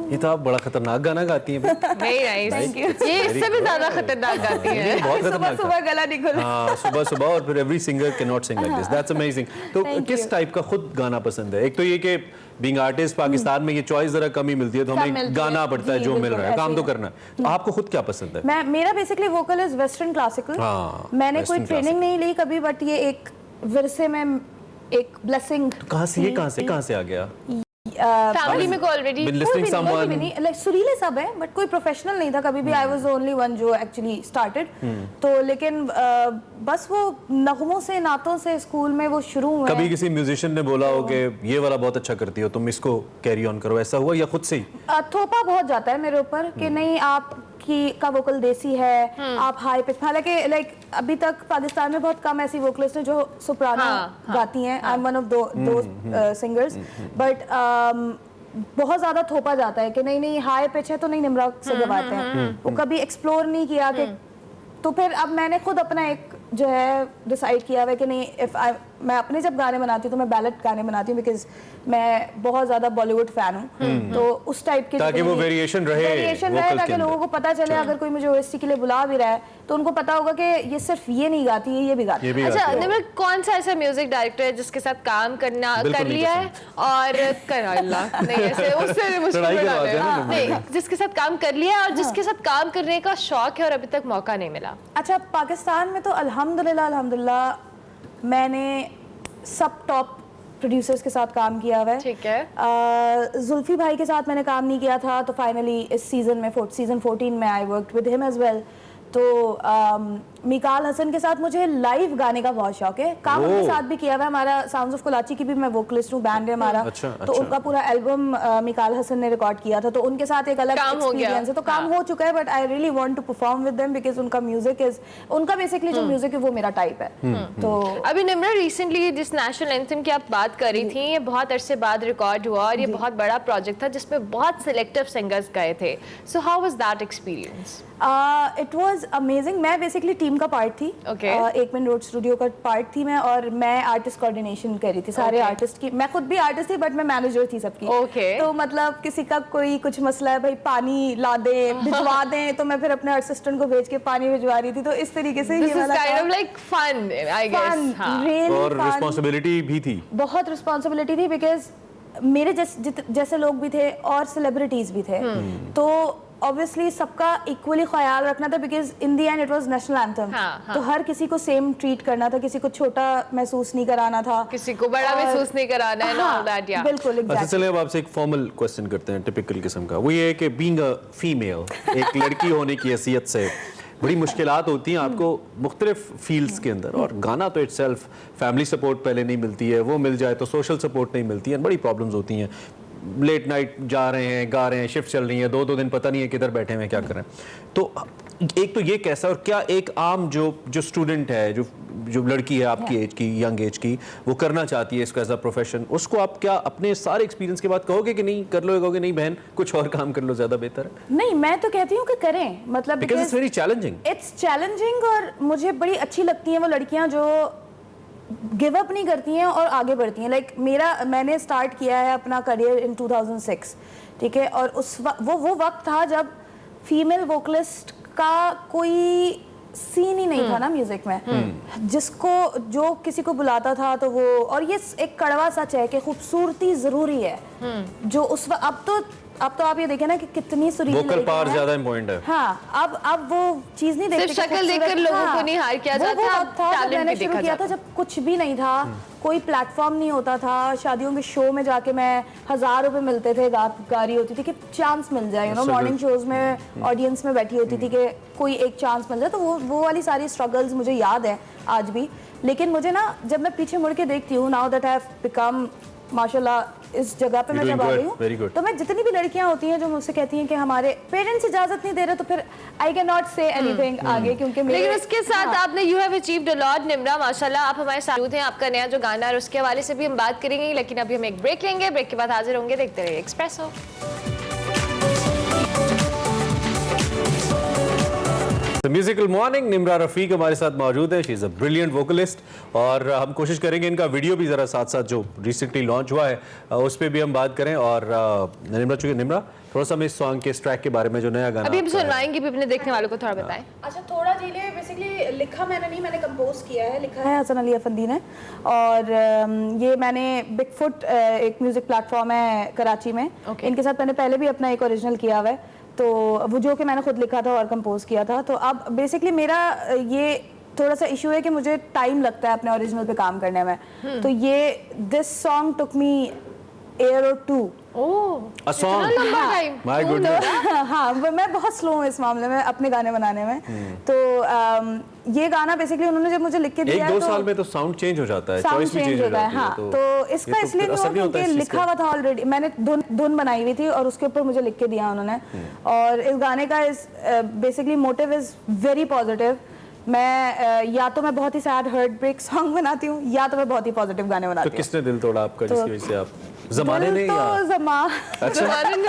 ये तो आप बड़ा खतरनाक गाना गाती हैं। वेरी नाइस, ये इससे भी ज्यादा खतरनाक गाती है। बहुत सुबह खतरनाक सुबह गला निकल। हाँ, सुबह सुबह, और फिर every singer can not sing like this, that's amazing. तो किस टाइप का खुद गाना पसंद है? एक तो ये कि बीइंग आर्टिस्ट पाकिस्तान में ये चॉइस जरा कम ही मिलती है, तो हमें गाना पड़ता है जो मिल रहा है, काम तो करना है। तो आपको खुद क्या पसंद है? मैं मेरा basically vocal is western classical. मैंने कोई ट्रेनिंग नहीं ली कभी, बट ये एक विरसे में एक ब्लेसिंग। कहाँ से आ गया? फैमिली में को ऑलरेडी लाइक सुरीले सब है, बट कोई प्रोफेशनल नहीं था कभी भी। I was the only one जो एक्चुअली स्टार्टेड। तो लेकिन बस वो नगमों से, नातों से स्कूल में वो शुरू हुए। कभी किसी म्यूजिशियन ने बोला हो कि ये वाला बहुत अच्छा करती हो, तुम इसको कैरी ऑन करो, ऐसा हुआ या खुद से ही? थोपा बहुत जाता है मेरे ऊपर कि नहीं आप का वोकल देसी है, आप हाई पिच। हालांकि लाइक अभी तक पाकिस्तान में बहुत कम ऐसी वोकलिस्ट हैं जो सोप्रानो गाती हैं। आई एम वन ऑफ दो सिंगर्स, बट बहुत ज्यादा थोपा जाता है कि नहीं हाई पिच है तो नहीं निम्रा से गवाते हैं। वो कभी एक्सप्लोर नहीं किया कि तो फिर अब मैंने खुद अपना एक जो है डिसाइड किया हुआ है कि नहीं, मैं अपने जब गाने बनाती हूँ तो मैं बैलेट गाने बनाती हूँ, बिकॉज मैं बहुत ज्यादा बॉलीवुड फैन हूँ। तो उस टाइप के ताकि वो वेरिएशन रहे ताकि लोगों को पता चले, अगर कोई मुझे ओएसटी के लिए बुला भी रहा है तो उनको पता होगा कि ये सिर्फ ये नहीं गाती है, ये भी गाती है। अच्छा निम्र, कौन सा ऐसा म्यूजिक डायरेक्टर है जिसके साथ काम कर लिया है और जिसके साथ काम कर लिया है और जिसके साथ काम करने का शौक है और अभी तक मौका नहीं मिला? अच्छा, पाकिस्तान में तो अल्हम्दुलिल्लाह मैंने सब टॉप प्रोड्यूसर्स के साथ काम किया हुआ है। ठीक है। जुल्फी भाई के साथ मैंने काम नहीं किया था, तो फाइनली इस सीजन में सीजन 14 में I worked with him as well. तो मिकाल हसन के साथ मुझे लाइव गाने का बहुत शौक है। काम उनके साथ भी किया हुआ है। हमारा साउंड्स ऑफ कराची की भी मैं वोकलिस्ट हूँ, बैंड है हमारा। तो उनका पूरा एल्बम मिकाल हसन ने रिकॉर्ड किया था, तो उनके साथ एक अलग एक्सपीरियंस है। तो काम हो चुका है, but I really want to perform with them because उनका म्यूजिक इज, उनका बेसिकली जो म्यूजिक है वो मेरा टाइप है। तो अभी निम्रा, रिसेंटली जिस नेशनल एंथम की आप बात कर रही थी, ये बहुत अरसे बाद रिकॉर्ड हुआ और ये बहुत बड़ा प्रोजेक्ट था जिसमें बहुत सिलेक्टिव सिंगर्स गए थे। So how was that experience? It was amazing. मैं बेसिकली टीम का पार्ट थी। एक मिनट रोड स्टूडियो का पार्ट थी मैं, और मैं आर्टिस्ट कोऑर्डिनेशन कर रही थी सारे आर्टिस्ट की। मैं खुद भी आर्टिस्ट थी, बट मैं मैनेजर थी सबकी। तो मतलब किसी का कोई कुछ मसला है, भाई पानी ला दे, भिजवा दें, तो मैं फिर अपने असिस्टेंट को भेज के पानी भिजवा रही थी। तो इस तरीके से ये वाला kind of like fun, I guess. और रिस्पांसिबिलिटी भी थी, बहुत रिस्पांसिबिलिटी थी, बिकॉज मेरे जैसे लोग भी थे और सेलिब्रिटीज भी थे। तो ऑब्वियसली सबका इक्वली ख्याल रखना था, because in the and it was national anthem. तो हर किसी को सेम ट्रीट करना था, किसी को छोटा महसूस नहीं कराना था, किसी को बड़ा महसूस नहीं कराना है। ऑल दैट, या बिल्कुल। अच्छा, चलिए अब आपसे एक फॉर्मल क्वेश्चन करते हैं, टिपिकल किस्म का। वो ये है कि बीइंग अ फीमेल, एक लड़की होने की हैसियत से बड़ी मुश्किलात होती हैं आपको मुख्तलिफ फील्ड्स के अंदर, और गाना तो इटसेल्फ फैमिली सपोर्ट पहले नहीं मिलती है, वो मिल जाए तो सोशल सपोर्ट नहीं मिलती है, बड़ी प्रॉब्लम्स होती हैं। लेट नाइट जा रहे हैं, गा रहे हैं, शिफ्ट चल रही है, 2-2 दिन पता नहीं है किधर बैठे हैं, क्या कर रहे हैं। तो एक तो ये कैसा, और क्या एक आम जो स्टूडेंट है, जो लड़की है आपकी एज की, यंग एज की, वो करना चाहती है इसको एज अ प्रोफेशन, उसको आप क्या अपने सारे एक्सपीरियंस के बाद कहोगे कि नहीं कर लो, कहोगे नहीं बहन कुछ और काम कर लो, ज्यादा बेहतर है? नहीं, मैं तो कहती हूँ कि करें, मतलब because it's very challenging. It's challenging, और मुझे बड़ी अच्छी लगती हैं वो लड़कियां जो गिव अप नहीं करती हैं और आगे बढ़ती हैं। लाइक मैंने स्टार्ट किया है अपना करियर इन 2006, ठीक है, और उस वो वक्त था जब फीमेल वोकलिस्ट का कोई सीन ही नहीं था ना म्यूजिक में। जो किसी को बुलाता था तो वो, और ये एक कड़वा सच है कि खूबसूरती जरूरी है, जो उस अब तो अब तो आप ये देखें ना कि कितनी सुरीली वोकल लड़कियां पावर हैं। ज्यादा इंपॉर्टेंट है। हाँ, अब वो चीज नहीं देखते सिर्फ शक्ल देखकर लोगों को नहीं हायर किया जाता, वो अब था जब टैलेंट मैंने भी शुरू देखा किया था, जाता। जब कुछ भी नहीं था, कोई प्लेटफॉर्म नहीं होता था, शादियों के शो में जाके मैं 1000 रुपए मिलते थे, गा रही होती थी कि चांस मिल जाए, मॉर्निंग शोज में ऑडियंस में बैठी होती थी कि कोई एक चांस मिल जाए। तो वो वाली सारी स्ट्रगल्स मुझे याद है आज भी। लेकिन मुझे ना, जब मैं पीछे मुड़ के देखती हूँ, now that I have become माशाल्लाह इस जगह पे मैं जब आ गई हूँ, तो मैं जितनी भी लड़कियां होती हैं जो मुझसे कहती हैं कि हमारे पेरेंट्स इजाजत नहीं दे रहे, तो फिर I can not say anything आगे, क्योंकि लेकिन उसके साथ आपने you have achieved a lot Nimra, माशाल्लाह आप हमारे साथ हैं। आपका नया जो गाना है उसके हवाले से भी हम बात करेंगे, लेकिन अभी हम एक ब्रेक लेंगे। ब्रेक के बाद हाजिर होंगे, देखते रहिए espresso. Musical morning, Nimra Rafiq हमारे साथ मौजूद है। She is a brilliant vocalist, और हम कोशिश करेंगे इनका वीडियो भी ज़रा साथ साथ जो रिसेंटली लॉन्च हुआ है उस पर भी हम बात करें। और निम्रा, चूँकि निम्रा थोड़ा सा इस सॉन्ग के इस ट्रैक के बारे में, जो नया गाना अभी हम सुनवाएंगे भी अपने देखने वालों को, थोड़ा बताएं। अच्छा, थोड़ा जीले बेसिकली लिखा मैंने नहीं, मैंने कंपोज किया है, लिखा है हसन अली अफंदी ने। और ये मैंने बिगफुट एक म्यूजिक प्लेटफॉर्म है कराची में, इनके साथ मैंने पहले भी अपना एक ओरिजिनल किया हुआ है, तो वो जो कि मैंने खुद लिखा था और कंपोज किया था। तो अब बेसिकली मेरा ये थोड़ा सा इशू है कि मुझे टाइम लगता है अपने ओरिजिनल पे काम करने में। तो ये this song took me year और 2। A song? My goodness. हाँ, मैं बहुत स्लो हूँ इस मामले में अपने गाने बनाने में। तो ये गाना बेसिकली उन्होंने जब मुझे लिख के दिया, 1-2 साल में तो साउंड चेंज हो जाता है, साउंड चॉइस भी चेंज हो जाती है। हाँ, तो इसका इसलिए नहीं हुआ क्योंकि लिखा हुआ था ऑलरेडी, मैंने धुन बनाई हुई थी और उसके ऊपर मुझे लिख के दिया उन्होंने। और इस गाने का basically motive is very positive. मैं या तो मैं बहुत ही सैड हर्ट ब्रेक सॉन्ग बनाती हूँ, या तो मैं बहुत ही पॉजिटिव गाने बनाती हूँ। तो किसने दिल तोड़ा आपका, जिसकी वजह से आप जमाने ने,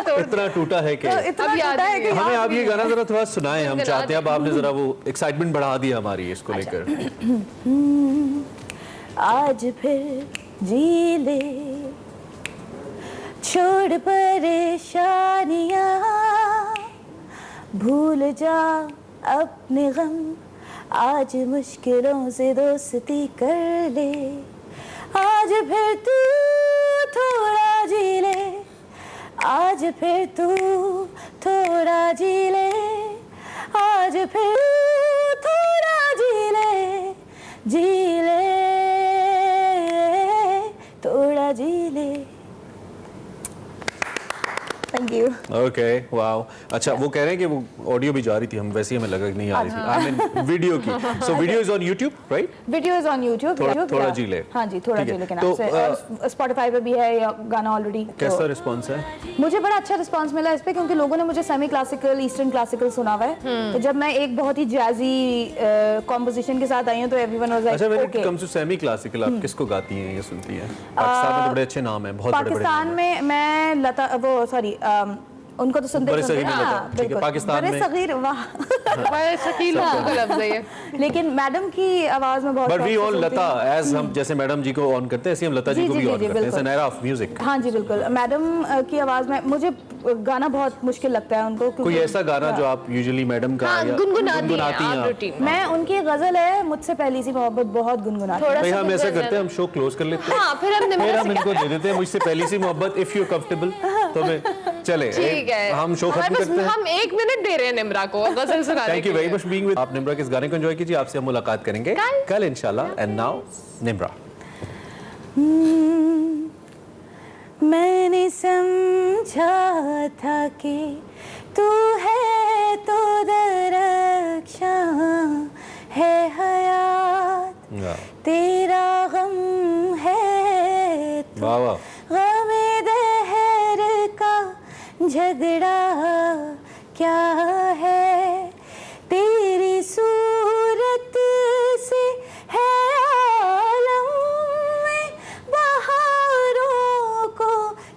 तो इतना टूटा है कि हमें आप ये गाना जरा थोड़ा सुनाएं, हम चाहते हैं। अब आपने जरा वो एक्साइटमेंट बढ़ा दिया हमारी इसको लेकर। आज फिर जी ले, छोड़ परेशानियां, भूल जा अपने गम, आज मुश्किलों से दोस्ती कर ले। आज फिर तू थोड़ा जी ले, आज फिर तू थोड़ा जी ले, आज फिर थोड़ा जी ले, थोड़ा जी ले। Thank you. Okay, wow. अच्छा, वो कह रहे हैं कि वो ऑडियो भी जा रही थी, हम वैसे ही हमें लगा कि नहीं आ रही थी। आई मीन वीडियो की। So video is on YouTube, right? Video is on YouTube। थोड़ा जी ले। हाँ जी, थोड़ा जी ले के नाम से स्पॉटिफाई पे भी है ये गाना ऑलरेडी। कैसा रिस्पांस है? मुझे बड़ा अच्छा रिस्पांस मिला इस पे, क्योंकि लोगों ने मुझे सेमी क्लासिकल, ईस्टर्न क्लासिकल सुना हुआ है। तो जब मैं एक बहुत ही जैजी कॉम्पोजिशन के साथ आई हूँ तो एवरीवन वाज लाइक अच्छा, when it comes to semi classical, आप किसको गाती हैं या सुनती हैं? पाकिस्तान में तो बड़े अच्छे नाम हैं, बहुत बड़े-बड़े। पाकिस्तान में मैं लता, वो सॉरी, उनको तो सुनते बड़े सगीर हैं। में हाँ, ठीक है, पाकिस्तान में बड़े सगीर, वाह। बड़े शकील का लफ्ज़ है ये। लेकिन मैडम की आवाज में बहुत बट वी शौक से ऑन सुनती लता, हूँ। एज हम जैसे मैडम जी को ऑन करते हैं, ऐसे हम लता जी को भी ऑन करते हैं। It's an era of music. हाँ जी, बिल्कुल। मैडम की आवाज में मुझे गाना बहुत मुश्किल लगता है उनको। कोई ऐसा गाना जो आप यूजुअली मैडम का या गुनगुनाती हैं? मैं उनकी गजल है मुझसे पहली सी मोहब्बत, बहुत गुनगुनाती हूं। भाई हम ऐसा करते हैं, हम शो क्लोज कर लेते हैं। हाँ, फिर हम इनको दे देते हैं मुझसे पहली सी मोहब्बत, इफ यू कंफर्टेबल। तो मैं चले, ठीक है, हम शो खत्म करते हैं। हम 1 मिनट दे रहे हैं निम्रा को गजल सुनाने के लिए। Thank you very much being with. आप निम्रा के इस गाने को एंजॉय कीजिए। आपसे हम मुलाकात करेंगे कल इंशाल्लाह। And now Nimra. मैंने समझा था कि तू है तो दरख्शां है हयात, तेरा गम है तो वाह वाह, गमे दहर का झगड़ा क्या है, तेरी सूरत से है आलम में बहारों को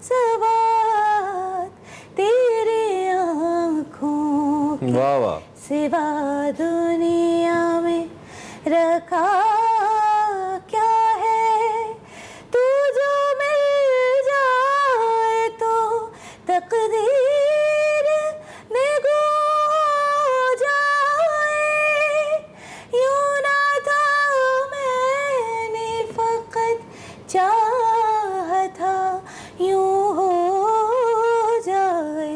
सवात, तेरे आँखों की वाह वाह, सिवा दुनिया में रखा क्या है, तू जो मिल जाए तो तकदीर में गो जाए, यूं ना था मैंने फकत चाहा था यूं हो जाए।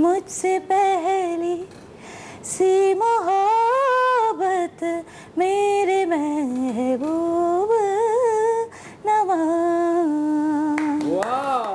मुझसे पहली सी मोहब्बत में